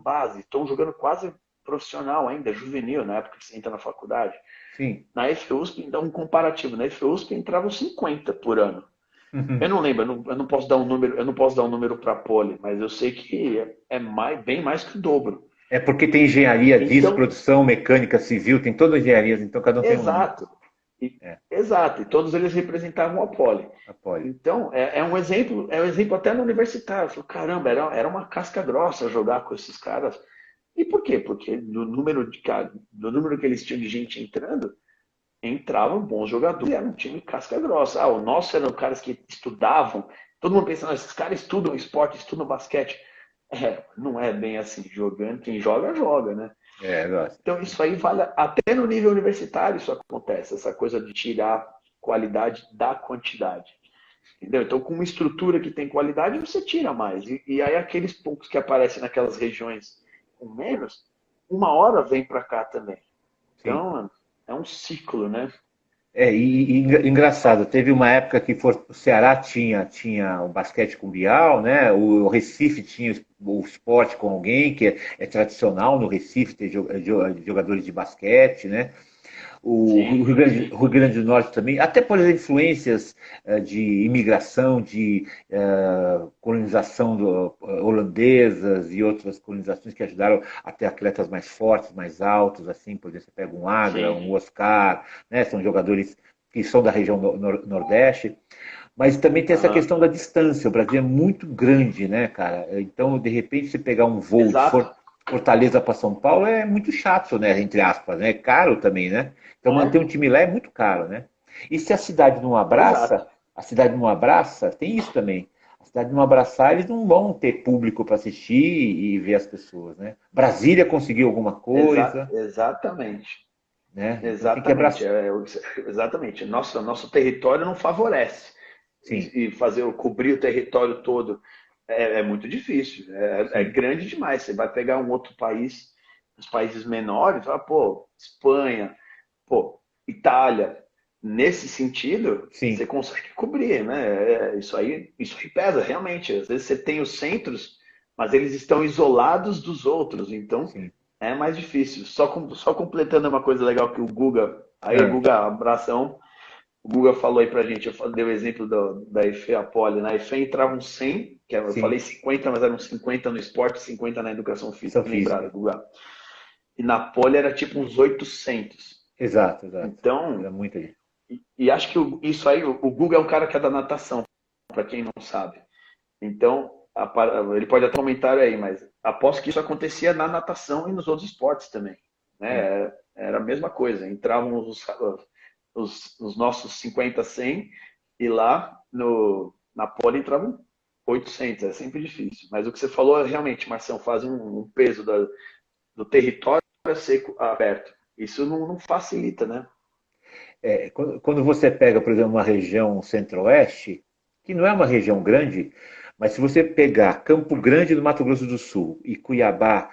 quase profissional ainda, juvenil, na época que você entra na faculdade. Sim. Na FUSP, dá um comparativo, na FUSP entravam 50 por ano. Eu não lembro, eu não posso dar um número, eu não posso dar um número para a Poli, mas eu sei que bem mais que o dobro. É porque tem engenharia disso, Então, produção, mecânica, civil, tem todas as engenharias, então cada um tem um número. exato. E, É, exato, e todos eles representavam a Poli. apoio. Então, é um exemplo até no universitário. Eu falo, caramba, era uma casca grossa jogar com esses caras. E por quê? Porque do número que eles tinham de gente entrando, entravam bons jogadores. E era um time casca grossa. O nosso eram caras que estudavam. Todo mundo pensando, esses caras estudam esporte, estudam basquete. Não é bem assim, jogando. Quem joga, joga, né? É, gosto. Então, isso aí vale até no nível universitário, isso acontece, essa coisa de tirar qualidade da quantidade. Entendeu? Então, com uma estrutura que tem qualidade, você tira mais. E aí, aqueles poucos que aparecem naquelas regiões com menos, uma hora vem para cá também. Sim. Então, é um ciclo, né? Engraçado, teve uma época que o Ceará tinha o basquete com o Bial, né? O Recife tinha o esporte com alguém, que é tradicional no Recife ter jogadores de basquete, né? O Sim, Rio Grande, sim. o Rio Grande do Norte também, até por influências de imigração, de colonização holandesas e outras colonizações que ajudaram a ter atletas mais fortes, mais altos, assim, por exemplo, você pega um Agra, Sim. um Oscar, né, são jogadores que são da região Nordeste, mas também tem essa Aham. questão da distância, o Brasil é muito grande, né, cara? Então, de repente, você pegar um voo de Exato. Fortaleza para São Paulo é muito chato, né? Entre aspas, né? É caro também, né? Então manter um É, time lá é muito caro, né? E se a cidade não exato. abraça, a cidade não abraça, tem isso também. A cidade não abraçar, eles não vão ter público para assistir e ver as pessoas, né? Brasília conseguiu alguma coisa, Exatamente. né? Então tem que Exatamente. abraçar. Exatamente. Nosso território não favorece. Sim, E cobrir o território todo é muito difícil. É sim, grande demais. Você vai pegar um outro país, os países menores, pô, Espanha, pô, Itália. Nesse sentido, você sim, consegue cobrir, né? Isso aí pesa, realmente. Às vezes você tem os centros, mas eles estão isolados dos outros, então sim. é mais difícil. Só completando uma coisa legal que o Guga, aí o É, Guga, abração, o Guga falou aí pra gente, dei o exemplo da EFE Apoli. Na EFE entravam 100, eu falei sim. 50, mas eram 50 no esporte, 50 na educação física, Educação lembrado, física. Guga. E na Poli era tipo uns 800. Exato, exato. Então, Era muita gente. e acho que isso aí, o Guga é um cara que é da natação, para quem não sabe. Então, ele pode até comentar aí, mas aposto que isso acontecia na natação e nos outros esportes também. Sim. Né? Era a mesma coisa. Entravam os nossos 50, 100 e lá na pole entravam 800. É sempre difícil. Mas o que você falou, realmente, Marção, faz um peso do território seco aberto. Isso não facilita, né? Quando você pega, por exemplo, uma região centro-oeste, que não é uma região grande, mas se você pegar Campo Grande, no Mato Grosso do Sul, e Cuiabá,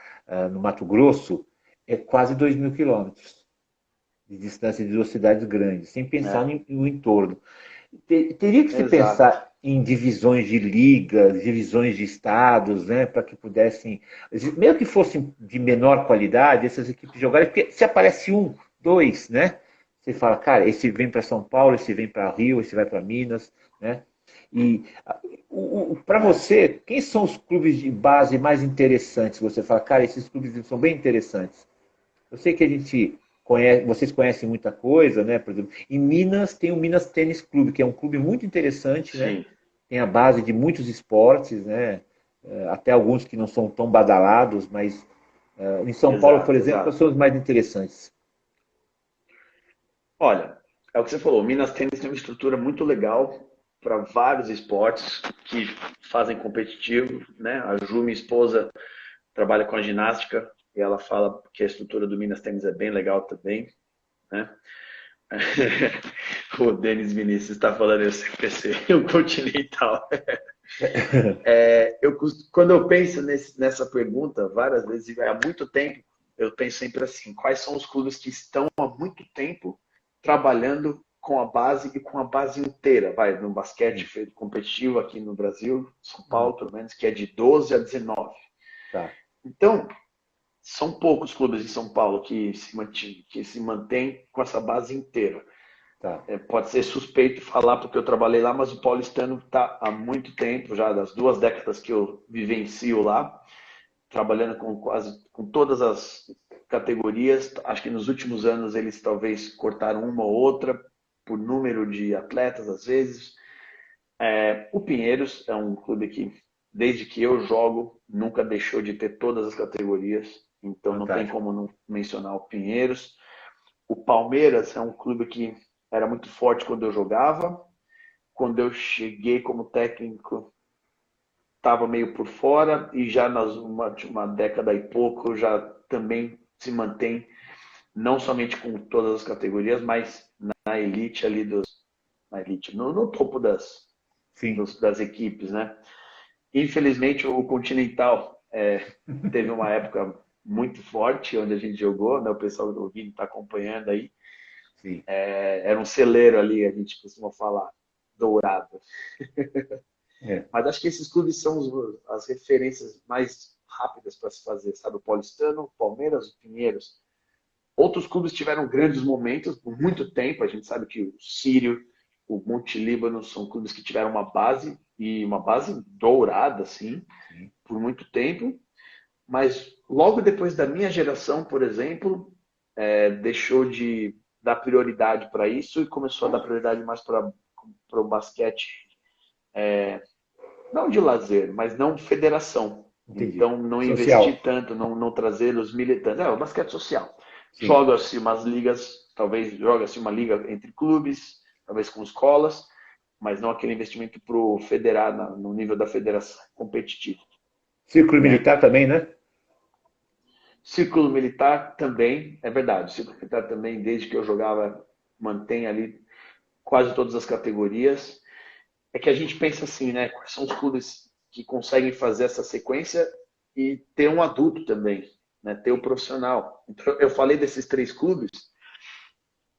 no Mato Grosso, é quase 2.000 quilômetros de distância de duas cidades grandes, sem pensar É, no entorno. Teria que se Exato. pensar em divisões de ligas, divisões de estados, né, para que pudessem, mesmo que fossem de menor qualidade, essas equipes jogarem, porque se aparece um, dois, né, você fala, cara, esse vem para São Paulo, esse vem para Rio, esse vai para Minas, né, e para você, quem são os clubes de base mais interessantes? Você fala, cara, esses clubes são bem interessantes. Eu sei que a gente conhece, vocês conhecem muita coisa, né? Por exemplo, em Minas tem o Minas Tênis Clube, que é um clube muito interessante, né? Sim, Tem a base de muitos esportes, né? Até alguns que não são tão badalados, mas em São Paulo, por exato, exemplo, quais exato. são os mais interessantes? Olha, é o que você falou, o Minas Tênis tem uma estrutura muito legal para vários esportes que fazem competitivo, né? A Ju, minha esposa, trabalha com a ginástica e ela fala que a estrutura do Minas Tênis é bem legal também, né? O Denis Vinícius está falando eu CPC, o Continental. Quando eu penso nessa pergunta, várias vezes, há muito tempo, eu penso sempre assim: quais são os clubes que estão há muito tempo trabalhando com a base e com a base inteira? Vai, no basquete Sim. feito competitivo aqui no Brasil, São Paulo, pelo menos, que é de 12 a 19. Tá, Então, são poucos clubes em São Paulo que se mantêm com essa base inteira. tá. Pode ser suspeito falar porque eu trabalhei lá, mas o paulistano está há muito tempo, já das 2 décadas que eu vivencio lá, trabalhando com todas as categorias. Acho que nos últimos anos eles talvez cortaram uma ou outra por número de atletas às vezes. O Pinheiros é um clube que desde que eu jogo nunca deixou de ter todas as categorias, então não tem Fantástico. como não mencionar o Pinheiros. O Palmeiras é um clube que era muito forte quando eu jogava. Quando eu cheguei como técnico, estava meio por fora e já nas uma década e pouco já também se mantém não somente com todas as categorias, mas na elite ali na elite, no topo Sim. das equipes, né? Infelizmente o Continental teve uma época muito forte onde a gente jogou, né? O pessoal do Vini está acompanhando aí. Sim. Era um celeiro ali, a gente costuma falar, dourado. É. Mas acho que esses clubes são as referências mais rápidas para se fazer, sabe? O Paulistano, o Palmeiras, o Pinheiros. Outros clubes tiveram grandes momentos por muito tempo. A gente sabe que o Sírio, o Monte Líbano são clubes que tiveram uma base e uma base dourada, assim, Sim. por muito tempo. Mas logo depois da minha geração, por exemplo, deixou de dar prioridade para isso e começou a dar prioridade mais para o basquete, não de lazer, mas não federação. Entendi. Então, não investir Social. tanto, não trazer os militantes. O basquete social. Sim. Joga-se umas ligas, talvez joga-se uma liga entre clubes, talvez com escolas, mas não aquele investimento para o federar no nível da federação competitivo, Círculo né? militar também, né? Círculo militar também, é verdade. Círculo militar também, desde que eu jogava, mantém ali quase todas as categorias. É que a gente pensa assim, né? Quais são os clubes que conseguem fazer essa sequência e ter um adulto também, né? Ter o profissional. Então, eu falei desses 3 clubes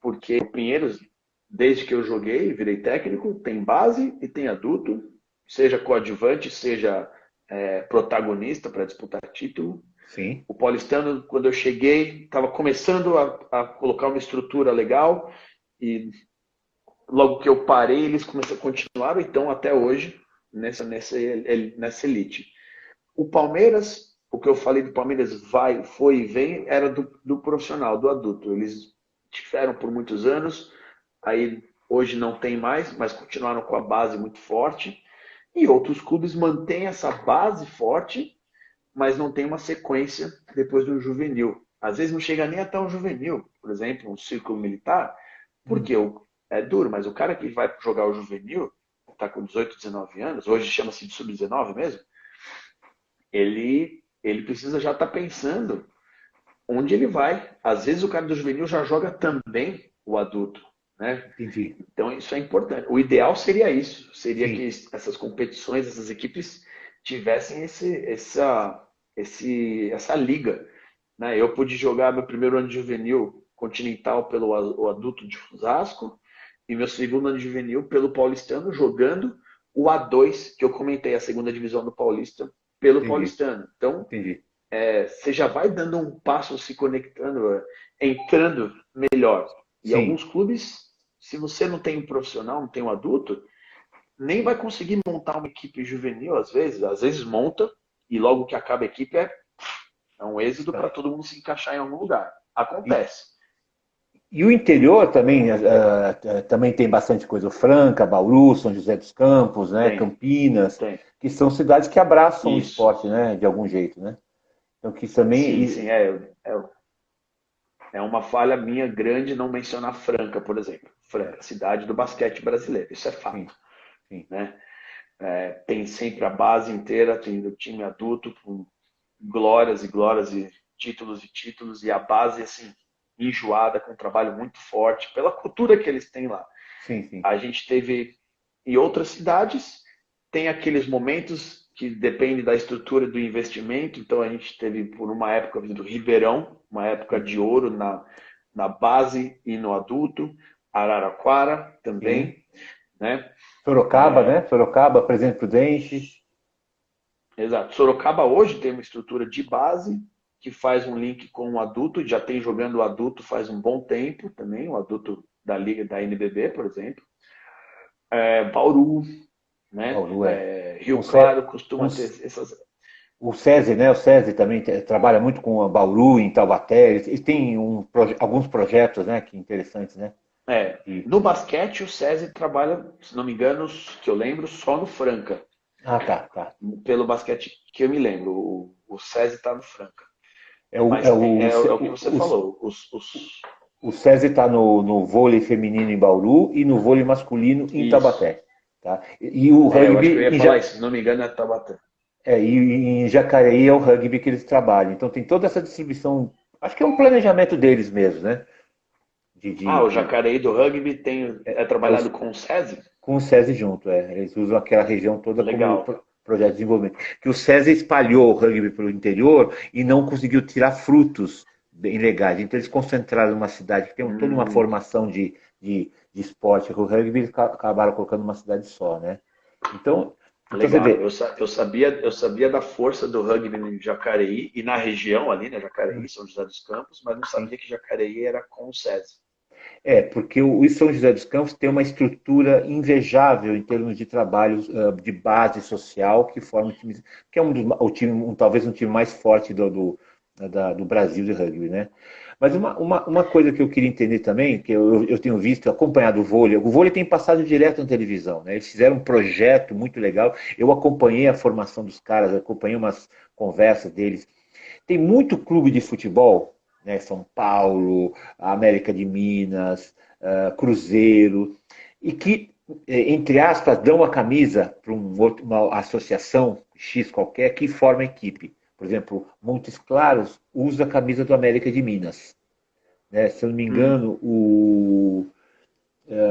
porque o Pinheiros, desde que eu joguei, virei técnico, tem base e tem adulto, seja coadjuvante, seja protagonista para disputar título. Sim. O Paulistano, quando eu cheguei, estava começando a colocar uma estrutura legal e logo que eu parei, eles continuaram então até hoje nessa elite. O Palmeiras, o que eu falei do Palmeiras foi e vem, era do profissional, do adulto. Eles tiveram por muitos anos, aí hoje não tem mais, mas continuaram com a base muito forte. E outros clubes mantêm essa base forte, mas não tem uma sequência depois do juvenil. Às vezes não chega nem até um juvenil, por exemplo, um círculo militar, Hum. porque é duro, mas o cara que vai jogar o juvenil, está com 18, 19 anos, hoje chama-se de sub-19 mesmo, ele precisa já estar pensando onde ele vai. Às vezes o cara do juvenil já joga também o adulto, né? Entendi. Então isso é importante. O ideal seria isso, seria que Sim. essas competições, essas equipes tivessem essa liga, né? Eu pude jogar meu primeiro ano de juvenil continental pelo o adulto de Osasco e meu segundo ano de juvenil pelo Paulistano, jogando o A2, que eu comentei, a segunda divisão do Paulista, pelo Entendi, Paulistano. Então, entendi. você já vai dando um passo, se conectando, entrando melhor. E Sim, alguns clubes, se você não tem um profissional, não tem um adulto, nem vai conseguir montar uma equipe juvenil, às vezes monta, e logo que acaba a equipe é um êxodo para todo mundo se encaixar em algum lugar. e, Acontece. e o interior também, também tem bastante coisa. Franca, Bauru, São José dos Campos, né? Tem, Campinas, tem. que são cidades que abraçam o Isso. esporte, né? De algum jeito, né? Então que também. Sim, sim, é uma falha minha grande não mencionar Franca, por exemplo. É, Franca, cidade do basquete brasileiro, isso é sim, fato. sim, Né? Tem sempre a base inteira, tem o time adulto com glórias e glórias e títulos, e a base, assim, enjoada, com um trabalho muito forte, pela cultura que eles têm lá. sim, sim. A gente teve em outras cidades, tem aqueles momentos que depende da estrutura do investimento, então a gente teve por uma época do Ribeirão, uma época Sim, de ouro na base e no adulto, Araraquara sim. também, né? Sorocaba, né? Sorocaba, Presidente Prudente. Exato. Sorocaba hoje tem uma estrutura de base que faz um link com o adulto, já tem jogando o adulto faz um bom tempo também, o adulto da Liga da NBB, por exemplo. Bauru, né? Bauru é. Rio O, Ce- Claro o, costuma ter essas. o SESI, né? O SESI também trabalha muito com a Bauru, em Taubaté. Eles têm alguns projetos, né? Que interessantes, né? E, No basquete, o SESI trabalha, se não me engano, que eu lembro, só no Franca. ah, tá, tá. Pelo basquete que eu me lembro, o SESI está no Franca. É o, é Mas o, é o que você falou. o SESI está no vôlei feminino em Bauru e no vôlei masculino em Isso. Taubaté. Tá? E o Eu acho que eu rugby ia falar isso, se não me engano, é Taubaté. e em Jacareí é o rugby que eles trabalham. Então tem toda essa distribuição. Acho que é um planejamento deles mesmo, né? De, de, O de, Jacareí do rugby é é trabalhado com o SESI? com o SESI junto. Eles usam aquela região toda como Legal. projeto de desenvolvimento. Que o SESI espalhou o rugby para o interior e não conseguiu tirar frutos bem legais. Então eles concentraram numa cidade que tem toda uma Hum, formação de esporte. O rugby eles acabaram colocando numa cidade só, né? Então, então você legal. vê. Eu sabia da força do rugby em Jacareí e na região ali, né? Jacareí, São José dos Campos, mas não Sim. sabia que Jacareí era com o SESI. Porque o São José dos Campos tem uma estrutura invejável em termos de trabalhos de base social que forma o time, que é talvez um time mais forte do Brasil de rugby, né? Mas uma coisa que eu queria entender também, que eu tenho visto, acompanhado o vôlei tem passado direto na televisão, né? Eles fizeram um projeto muito legal, eu acompanhei a formação dos caras, acompanhei umas conversas deles. Tem muito clube de futebol, né? São Paulo, América de Minas, Cruzeiro, e que, entre aspas, dão a camisa para uma associação X qualquer que forma equipe. Por exemplo, Montes Claros usa a camisa do América de Minas. Né? Se eu não me Hum, engano,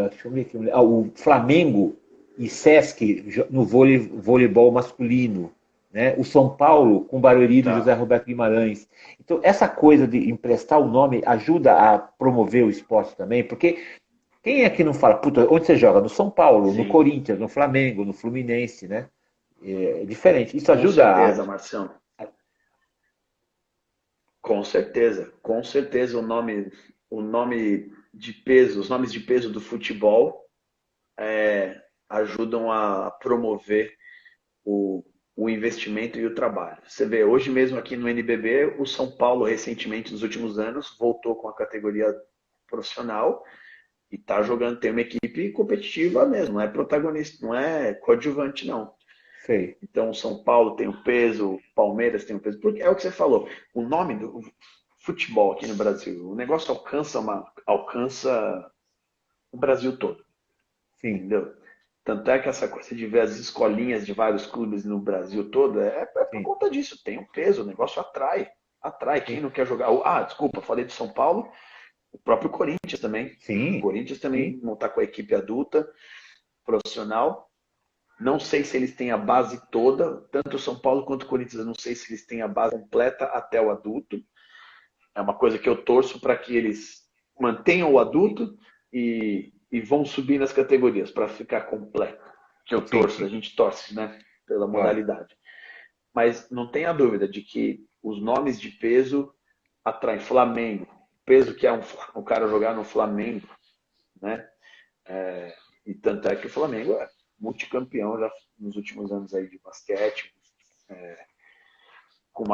deixa eu ver aqui, o Flamengo e Sesc no voleibol masculino, né? O São Paulo com o Barueri do José tá. Roberto Guimarães. Então, essa coisa de emprestar o nome ajuda a promover o esporte também, porque quem é que não fala, puta, onde você joga? No São Paulo, no Sim, Corinthians, no Flamengo, no Fluminense, né? É diferente. Isso com ajuda a. certeza, Marcião. Com certeza, com certeza o nome de peso, os nomes de peso do futebol ajudam a promover o, o investimento e o trabalho. Você vê, hoje mesmo aqui no NBB, o São Paulo, recentemente, nos últimos anos, voltou com a categoria profissional e está jogando, tem uma equipe competitiva mesmo, não é protagonista, não é coadjuvante, não. Sei. Então, o São Paulo tem o peso, o Palmeiras tem o peso, porque é o que você falou, o nome do futebol aqui no Brasil, o negócio alcança o Brasil todo, Sim. entendeu? Tanto é que essa coisa de ver as escolinhas de vários clubes no Brasil todo é por Sim. conta disso. Tem um peso, o negócio atrai. Atrai. Quem Sim. não quer jogar? Desculpa, falei de São Paulo. O próprio Corinthians também. O Sim. Corinthians também Sim. não está com a equipe adulta, profissional. Não sei se eles têm a base toda, tanto o São Paulo quanto o Corinthians. Eu não sei se eles têm a base completa até o adulto. É uma coisa que eu torço para que eles mantenham o adulto e e vão subir nas categorias para ficar completo. Que eu Sim, torço, a sim, gente torce, né? Pela claro. modalidade. Mas não tenha dúvida de que os nomes de peso atraem. Flamengo, peso que é o cara jogar no Flamengo, né? E tanto é que o Flamengo é multicampeão já nos últimos anos aí de basquete, com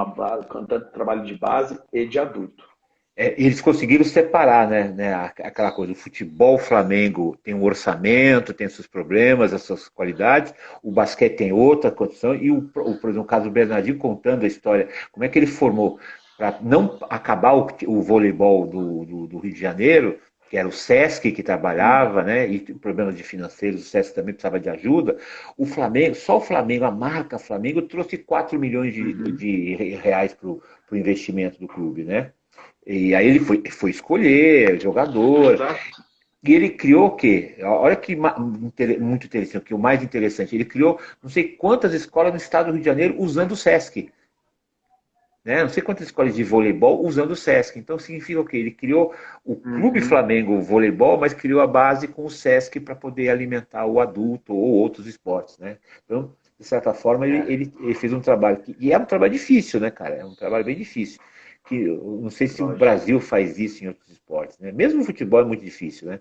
tanto trabalho de base e de adulto. Eles conseguiram separar, né, aquela coisa. O futebol, o Flamengo tem um orçamento, tem seus problemas, as suas qualidades. O basquete tem outra condição. E, por exemplo, o caso do Bernardinho contando a história, como é que ele formou para não acabar o voleibol do Rio de Janeiro, que era o Sesc que trabalhava, né, e problemas de financeiros, o Sesc também precisava de ajuda. O Flamengo, só o Flamengo, a marca Flamengo, trouxe 4 milhões Uhum. de reais para o investimento do clube, né? E aí ele foi escolher jogador. Exato. E ele criou o quê? Olha que muito interessante, que o mais interessante, ele criou não sei quantas escolas no estado do Rio de Janeiro usando o Sesc. Né? Não sei quantas escolas de voleibol usando o Sesc. Então significa o quê? Ele criou o Clube Uhum. Flamengo Voleibol, mas criou a base com o Sesc para poder alimentar o adulto ou outros esportes. Né? Então, de certa forma, É, ele fez um trabalho e é um trabalho difícil, né, cara? É um trabalho bem difícil. Que eu não sei se o lógico. Brasil faz isso em outros esportes. Né? Mesmo o futebol é muito difícil, né?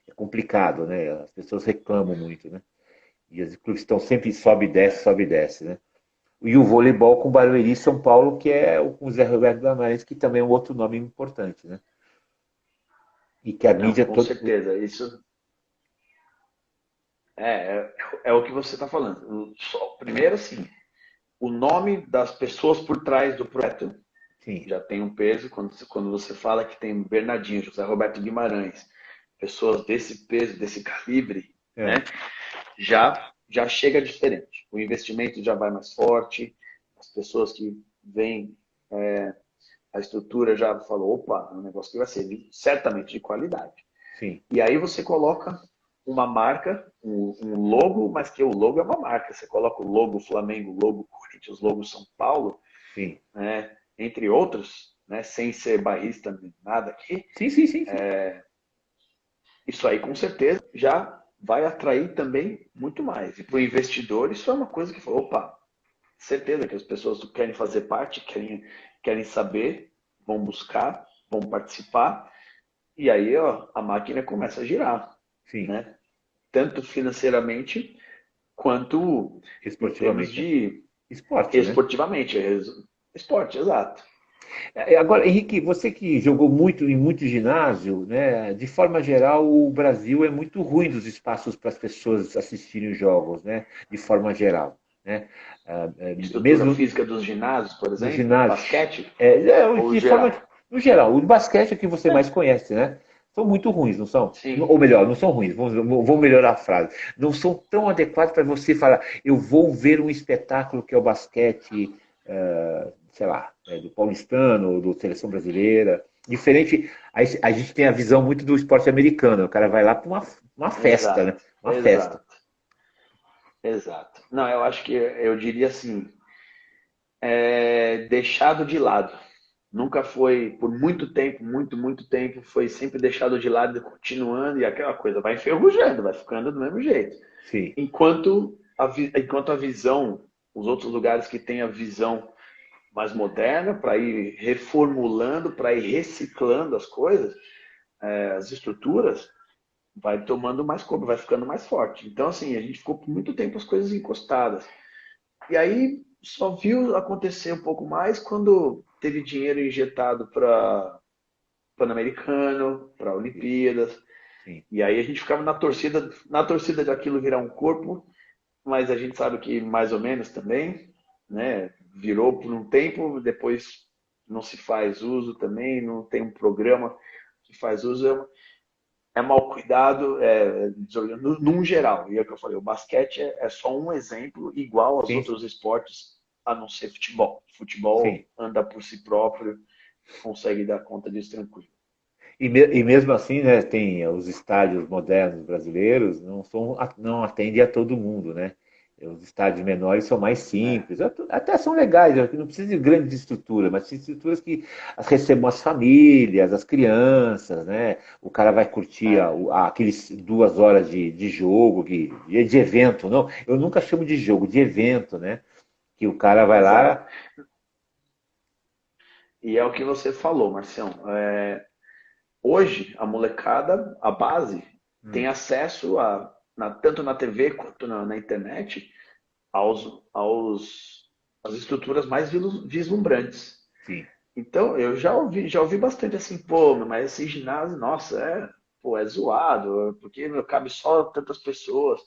É complicado, né? As pessoas reclamam muito, né? E os clubes estão sempre sobe e desce, né? E o voleibol com o Barueri e São Paulo, que é o com o Zé Roberto Guimarães, que também é um outro nome importante, né? E que a Não, mídia com toda. certeza. Isso é o que você está falando. Primeiro, assim, o nome das pessoas por trás do projeto Sim, já tem um peso. Quando você fala que tem Bernardinho, José Roberto Guimarães, pessoas desse peso, desse calibre, né? é, Já chega diferente. O investimento já vai mais forte, as pessoas que vêm, a estrutura já falou, opa, é um negócio que vai ser certamente de qualidade. sim, E aí você coloca uma marca, um logo, mas que o logo é uma marca. Você coloca o logo Flamengo, o logo Corinthians, o logo São Paulo, sim. né, entre outros, né, sem ser barrista nem nada aqui. Sim, sim, sim, sim. Isso aí com certeza já vai atrair também muito mais. E para o investidor, isso é uma coisa que falou, opa, certeza que as pessoas querem fazer parte, querem saber, vão buscar, vão participar, e aí ó, a máquina começa a girar, Sim. né? Tanto financeiramente quanto em termos Esportivamente, né? de Esporte, né? esportivamente. Esporte, exato. Agora, Henrique, você que jogou muito em muito ginásio, né? De forma geral, o Brasil é muito ruim dos espaços para as pessoas assistirem os jogos, né? De forma geral, né? Estrutura Mesmo física dos ginásios, por no exemplo, ginásio, basquete ou de forma, geral? no geral, o basquete é o que você mais conhece, né? São muito ruins, não são? Sim. Ou melhor, não são ruins, vou melhorar a frase. Não são tão adequados para você falar, eu vou ver um espetáculo que é o basquete, sei lá, do paulistano, ou do seleção brasileira. Diferente, a gente tem a visão muito do esporte americano, o cara vai lá para uma festa, né? Exato, Uma festa. exato, exato. Não, eu acho que eu diria assim, deixado de lado. Nunca foi, por muito tempo, muito tempo, foi sempre deixado de lado, continuando, e aquela coisa vai enferrujando, vai ficando do mesmo jeito. Sim, Enquanto a visão, os outros lugares que têm a visão mais moderna, para ir reformulando, para ir reciclando as coisas, as estruturas, vai tomando mais corpo, vai ficando mais forte. Então, assim, a gente ficou por muito tempo as coisas encostadas. E aí só viu acontecer um pouco mais quando teve dinheiro injetado para Pan-Americano, para Olimpíadas. sim. E aí a gente ficava na torcida daquilo virar um corpo, mas a gente sabe que mais ou menos também, né? Virou por um tempo, depois não se faz uso também, não tem um programa que faz uso, é mal cuidado, num geral. E é o que eu falei, o basquete é só um exemplo igual aos Sim, outros esportes, a não ser futebol. Futebol sim. anda por si próprio, consegue dar conta disso tranquilo. E mesmo assim, né, tem os estádios modernos brasileiros, não atendem a todo mundo, né? Os estádios menores são mais É, simples, até são legais, não precisa de grandes estruturas, mas estruturas que recebam as famílias, as crianças, né? O cara vai curtir é, aqueles 2 horas de jogo, de evento, não? Eu nunca chamo de jogo, de evento, né? Que o cara vai exato. lá. E é o que você falou, Marcião. Hoje, a molecada, a base, tem Hum, acesso tanto na TV quanto na internet às estruturas mais vislumbrantes. sim, Então, eu já ouvi bastante assim, pô, mas esse ginásio, nossa, pô, é zoado, porque meu, cabe só tantas pessoas.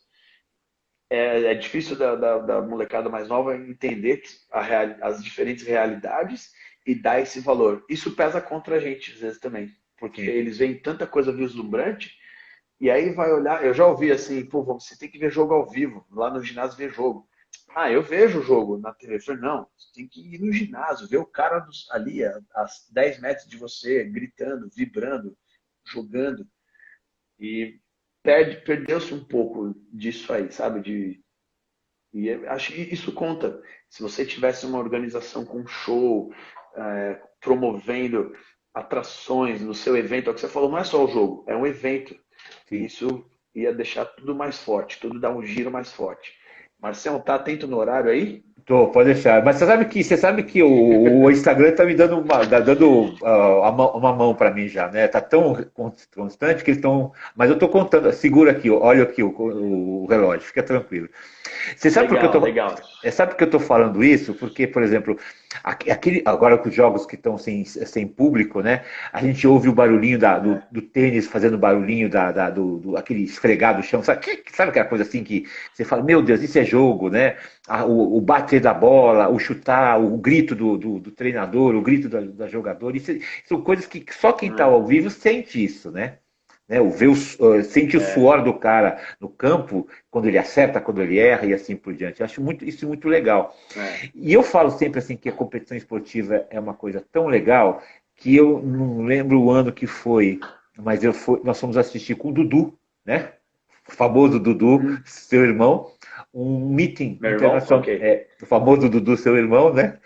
É difícil da molecada mais nova entender as diferentes realidades e dar esse valor. Isso pesa contra a gente, às vezes, também, porque sim. eles veem tanta coisa vislumbrante e aí vai olhar. Eu já ouvi assim, pô, você tem que ver jogo ao vivo, lá no ginásio ver jogo. Ah, eu vejo o jogo na TV. Eu falei, não, você tem que ir no ginásio, ver o cara ali, a 10 metros de você, gritando, vibrando, jogando. E perdeu-se um pouco disso aí, sabe? Acho que isso conta. Se você tivesse uma organização com show, promovendo atrações no seu evento, é o que você falou, não é só o jogo, é um evento. Sim. Isso ia deixar tudo mais forte, tudo dar um giro mais forte. Marcelo, tá atento no horário aí? Tô, pode deixar. Mas você sabe que o Instagram tá me dando uma mão para mim já, né? Tá tão constante que eles estão. Mas eu tô contando. Segura aqui, olha aqui o relógio, fica tranquilo. Você sabe por que eu Legal, tô, legal. sabe por que eu tô falando isso? Porque, por exemplo, agora com os jogos que estão sem público, né? A gente ouve o barulhinho do tênis fazendo barulhinho aquele esfregar do chão. Sabe aquela coisa assim que você fala, meu Deus, isso é jogo, né? O bater da bola, o chutar, o grito do treinador, o grito da jogadora. Isso são coisas que só quem está ao vivo sente isso, né? Sente o É, suor do cara no campo, quando ele acerta, quando ele erra e assim por diante. Eu acho isso muito legal. é. E eu falo sempre assim que a competição esportiva é uma coisa tão legal que eu não lembro o ano que foi, mas nós fomos assistir com o Dudu, né? O famoso Dudu, Uhum. seu irmão, um meeting Meu irmão? internacional, Ok. o famoso Dudu, seu irmão, né?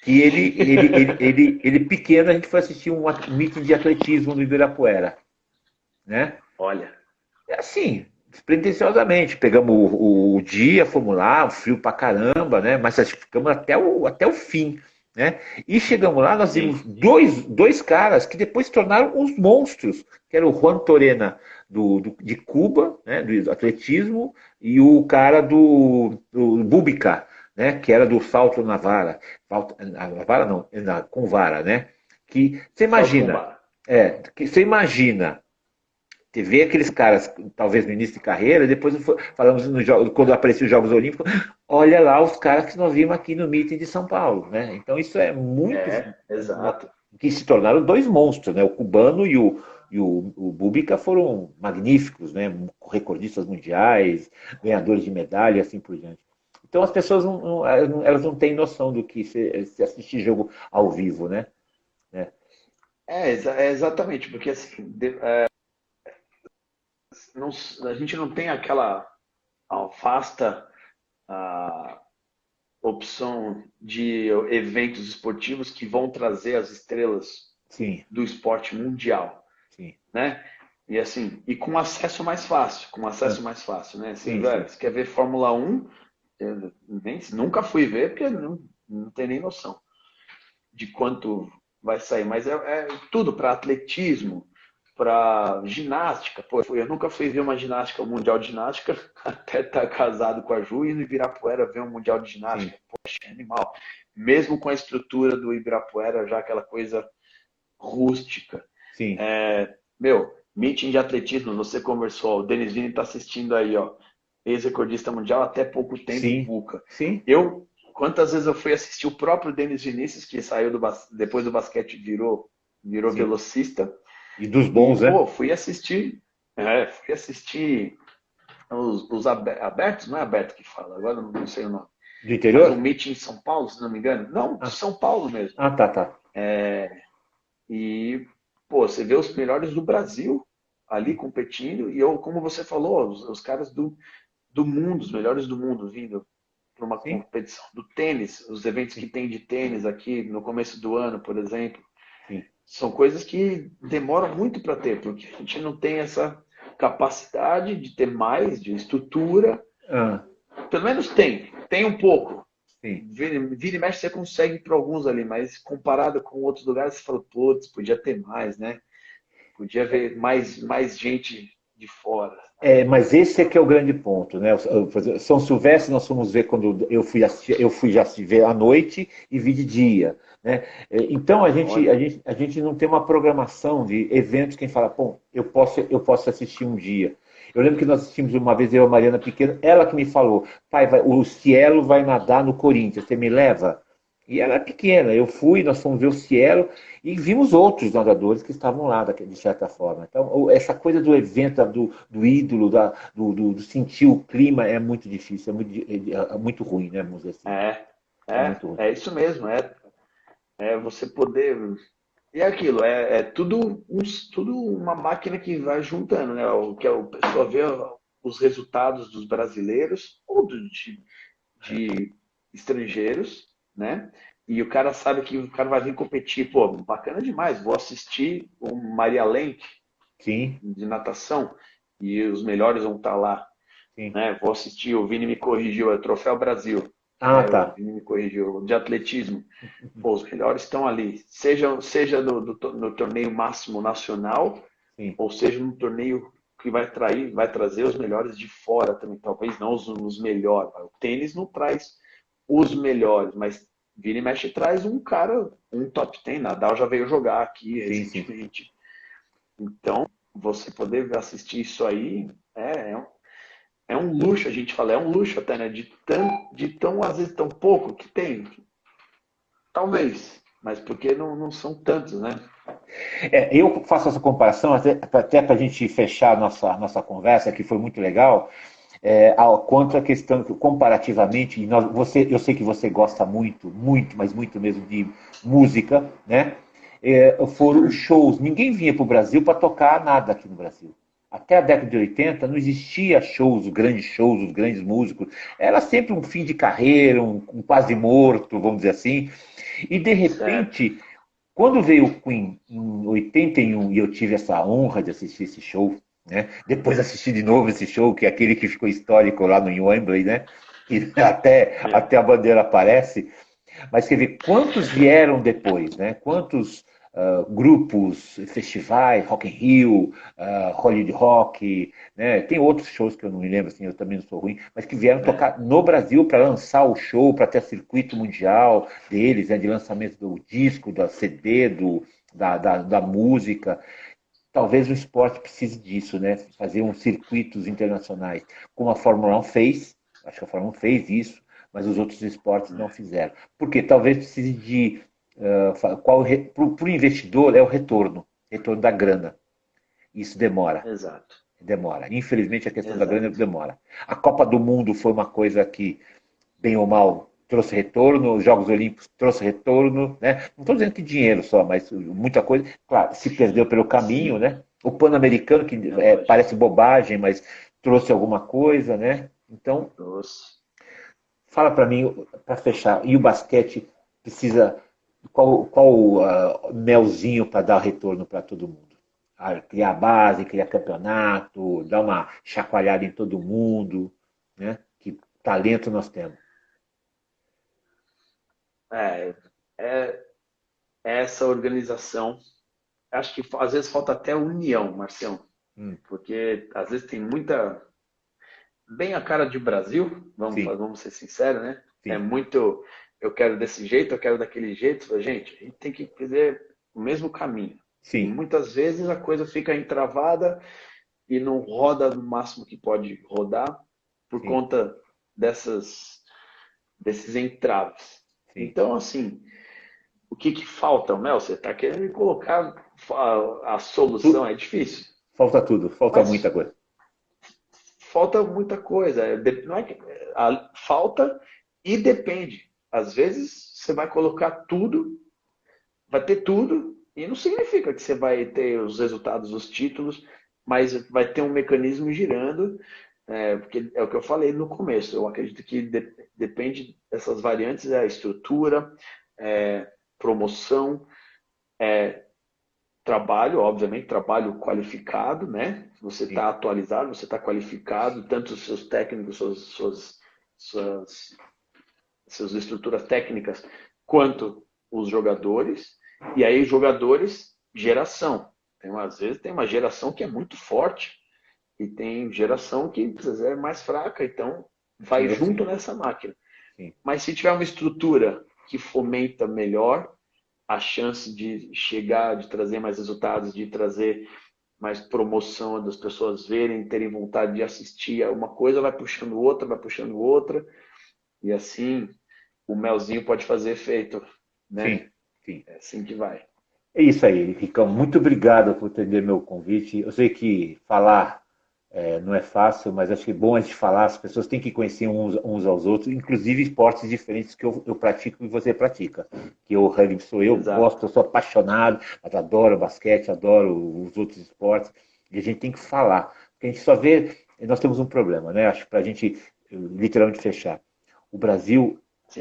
Que ele pequeno, a gente foi assistir um meeting de atletismo no Ibirapuera, né? Olha. É assim, despretensiosamente. Pegamos o dia, fomos lá, frio pra caramba, né? Mas ficamos até o fim, né? E chegamos lá, nós Sim. vimos dois caras que depois se tornaram uns monstros, que era o Juan Torena de Cuba, né? Do atletismo, e o cara do Búbica, né? Que era do salto na vara. Na vara não, com vara, né? Que você Salto com imagina, barra. que você imagina você vê aqueles caras, talvez no início de carreira, depois falamos quando apareciam os Jogos Olímpicos, olha lá os caras que nós vimos aqui no meeting de São Paulo, né? Então isso é muito Exato. que se tornaram dois monstros, né? O cubano e o Búbica foram magníficos, né? Recordistas mundiais, ganhadores de medalha e assim por diante. Então as pessoas elas não têm noção do que se assistir jogo ao vivo, né? Exatamente, porque assim, não, a gente não tem aquela vasta ah, opção de eventos esportivos que vão trazer as estrelas Sim, do esporte mundial, sim. né? E assim, e com acesso mais fácil, Ah, né? Você, sim, sim. você quer ver Fórmula 1? Eu nunca fui ver porque não tem nem noção de quanto vai sair, mas é tudo para atletismo, para ginástica. Pô, eu nunca fui ver uma ginástica, um mundial de ginástica, até estar casado com a Ju e no Ibirapuera ver um mundial de Sim, ginástica. Poxa, é animal. Mesmo com a estrutura do Ibirapuera, já aquela coisa rústica. sim, Meu, meeting de atletismo, você conversou, o Denis Vini está assistindo aí, ó, ex-recordista mundial até pouco tempo, sim, Buca. sim. Quantas vezes eu fui assistir o próprio Denis Vinícius, que saiu depois do basquete, virou Sim. velocista, E dos e, bons, né? pô, fui assistir os abertos, não é aberto que fala, agora não sei o nome, Do mas um interior? meeting em São Paulo, se não me engano, não, de Ah, São Paulo mesmo, tá, tá. e, pô, você vê os melhores do Brasil ali Sim, competindo, e eu, como você falou, os caras do mundo, os melhores do mundo vindo. para uma sim, competição do tênis, os eventos que sim, tem de tênis aqui no começo do ano, por exemplo, sim. são coisas que demoram muito para ter, porque a gente não tem essa capacidade de ter mais, de estrutura. Ah, Pelo menos tem um pouco. sim. Vira e mexe você consegue para alguns ali, mas comparado com outros lugares, você fala, putz, podia ter mais, né? Podia haver mais gente de fora. Mas esse é que é o grande ponto, né? Por exemplo, São Silvestre nós fomos ver quando eu fui já se ver à noite e vi de dia, né? Então Olha, a gente não tem uma programação de eventos que a gente fala, bom, eu posso assistir um dia. Eu lembro que nós assistimos uma vez eu e a Mariana Pequena, ela que me falou, pai, o Cielo vai nadar no Corinthians, você me leva? E ela é pequena, eu fui, nós fomos ver o Cielo e vimos outros nadadores que estavam lá, de certa forma. Então, essa coisa do evento, do ídolo, do sentir o clima é muito difícil, é muito ruim, né, vamos dizer assim. é, É muito ruim. é isso mesmo, é você poder. E é aquilo, é tudo uma máquina que vai juntando, né? O que a pessoa vê os resultados dos brasileiros ou de estrangeiros, né? E o cara sabe que o cara vai vir competir, pô, bacana demais, vou assistir o Maria Lenk Sim, de natação e os melhores vão estar lá, sim. né? Vou assistir, o Vini me corrigiu, é o Troféu Brasil, Ah, né? O tá. Vini me corrigiu, de atletismo. Pô, os melhores estão ali, seja no torneio máximo nacional, Sim, ou seja no torneio que vai trazer os melhores de fora também, talvez não os melhores. O tênis não traz os melhores, mas vira e mexe traz um cara, um top 10. Nadal já veio jogar aqui sim, sim. recentemente. Então, você poder assistir isso aí é um luxo, a gente fala, é um luxo até, né? De tão, às vezes, tão pouco que tem. Talvez, mas porque não são tantos, né? Eu faço essa comparação até para a gente fechar nossa conversa, que foi muito legal, quanto à questão que, comparativamente, eu sei que você gosta muito, muito, mas muito mesmo de música, né? Foram os shows. Ninguém vinha para o Brasil para tocar nada aqui no Brasil. Até a década de 80 não existia shows, os grandes músicos. Era sempre um fim de carreira, um quase morto, vamos dizer assim. E de Certo. repente, quando veio o Queen em 81 e eu tive essa honra de assistir esse show, né? Depois assisti de novo esse show, que é aquele que ficou histórico lá no Wembley, né? Que É, até a bandeira aparece. Mas quer ver quantos vieram depois, né? Quantos grupos, festivais, Rock in Rio, Hollywood Rock, né? Tem outros shows que eu não me lembro, assim, eu também não sou ruim, mas que vieram é, tocar no Brasil para lançar o show, para ter circuito mundial deles, né? De lançamento do disco, da CD, da música. Talvez o esporte precise disso, né? Fazer uns circuitos internacionais, como a Fórmula 1 fez, acho que a Fórmula 1 fez isso, mas os outros esportes não fizeram. Porque talvez precise de. Para o investidor é o retorno da grana. Isso demora, exato, demora. Infelizmente a questão da grana exato. demora. A Copa do Mundo foi uma coisa que, bem ou mal, trouxe retorno, os Jogos Olímpicos trouxe retorno, né? Não estou dizendo que dinheiro só, mas muita coisa, claro, se perdeu pelo caminho, Sim, né? O Pan-Americano, que é lógico. parece bobagem, mas trouxe alguma coisa, né? Então, Trouxe. fala para mim, para fechar, e o basquete precisa, qual melzinho para dar retorno para todo mundo? Criar base, criar campeonato, dar uma chacoalhada em todo mundo, né? Que talento nós temos. É, é essa organização. Acho que às vezes falta até união, Marcião, Hum, porque às vezes tem muita. Bem a cara de Brasil, sim, vamos ser sinceros, né? É sim, muito. Eu quero desse jeito, eu quero daquele jeito. Gente, a gente tem que fazer o mesmo caminho. E sim, muitas vezes a coisa fica entravada e não roda no máximo que pode rodar por sim, conta desses entraves. sim. Então, assim, o que falta, Mel? Você está querendo me colocar a solução, é difícil, Falta tudo, falta muita mas coisa. falta muita coisa. Não é que, falta e depende. Às vezes você vai colocar tudo, vai ter tudo, e não significa que você vai ter os resultados, os títulos, mas vai ter um mecanismo girando. porque é o que eu falei no começo. Eu acredito que depende dessas variantes, é a estrutura, promoção, trabalho, obviamente, trabalho qualificado, né? Você Sim, está atualizado, você está qualificado, tanto os seus técnicos, suas, suas estruturas técnicas, quanto os jogadores. E aí, jogadores, geração. Às vezes tem uma geração que é muito forte e tem geração que é mais fraca, então sim, vai eu sei. junto nessa máquina. Sim, Mas se tiver uma estrutura que fomenta melhor a chance de chegar, de trazer mais resultados, de trazer mais promoção, das pessoas verem, terem vontade de assistir, uma coisa vai puxando outra, e assim o melzinho pode fazer efeito, sim, né? sim. É assim que vai. É isso aí, Ricão. Muito obrigado por atender meu convite. Eu sei que falar não é fácil, mas acho que é bom a gente falar. As pessoas têm que conhecer uns aos outros, inclusive esportes diferentes que eu pratico e você pratica. Que o rugby sou eu, Exato. gosto, eu sou apaixonado, mas adoro basquete, adoro os outros esportes. E a gente tem que falar. Porque a gente só vê. Nós temos um problema, né? Acho que para a gente literalmente fechar. O Brasil Sim.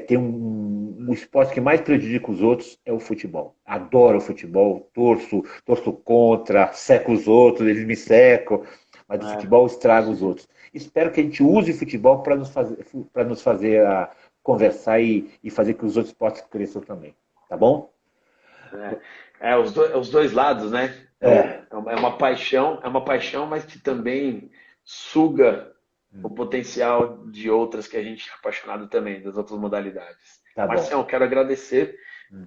tem um esporte que mais prejudica os outros é o futebol. Adoro o futebol, torço contra, seco os outros, eles me secam, mas o É. futebol estraga os outros. Espero que a gente use o futebol para nos fazer conversar e fazer que os outros esportes cresçam também. Tá bom? Os dois lados, né? É. É uma paixão, mas que também suga o potencial de outras que a gente é apaixonado também, das outras modalidades. Tá bom. Marcião, quero agradecer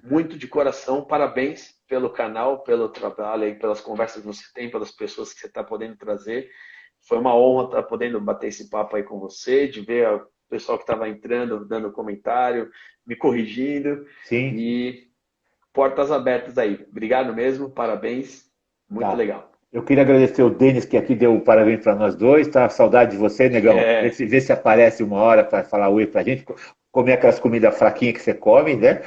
muito de coração, parabéns pelo canal, pelo trabalho, aí, pelas conversas que você tem, pelas pessoas que você está podendo trazer. Foi uma honra estar podendo bater esse papo aí com você, de ver o pessoal que estava entrando, dando comentário, me corrigindo. Sim, E portas abertas aí. Obrigado mesmo, parabéns, muito tá. legal. Eu queria agradecer o Denis, que aqui deu o parabéns para nós dois, tá? Saudade de você, negão. É, Vê se aparece uma hora para falar oi pra gente, comer aquelas comidas fraquinhas que você come, né?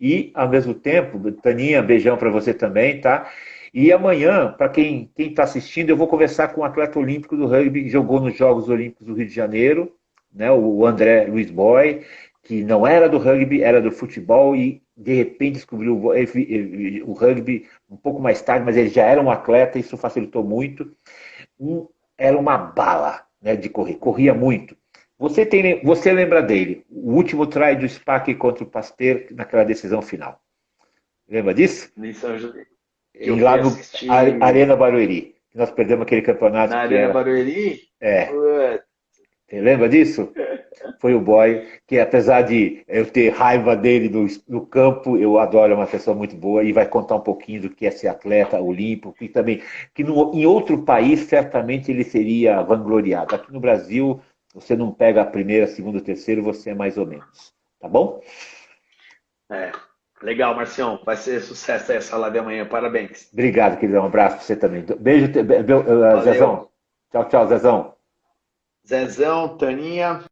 E, ao mesmo tempo, Taninha, beijão para você também, tá? E amanhã, para quem está assistindo, eu vou conversar com um atleta olímpico do rugby, que jogou nos Jogos Olímpicos do Rio de Janeiro, né? O André Luiz Boy, que não era do rugby, era do futebol e de repente descobriu o rugby um pouco mais tarde, mas ele já era um atleta, isso facilitou muito. Era uma bala, né, de correr, corria muito. Você lembra dele? O último try do SPAC contra o Pasteur naquela decisão final. Lembra disso? em São José, que eu E lá fui no assistir Arena Barueri. Nós perdemos aquele campeonato na que Arena era. Barueri. É, Putz, você lembra disso? Foi o boy que, apesar de eu ter raiva dele no campo, eu adoro, é uma pessoa muito boa e vai contar um pouquinho do que é ser atleta olímpico e também que em outro país certamente ele seria vangloriado. Aqui no Brasil, você não pega a primeira, segunda, terceira, você é mais ou menos. Tá bom? é, legal, Marcião, vai ser sucesso aí essa live amanhã, parabéns. Obrigado, querido. Um abraço para você também. Beijo, Valeu, Zezão. Tchau, tchau, Zezão. Zezão, Taninha.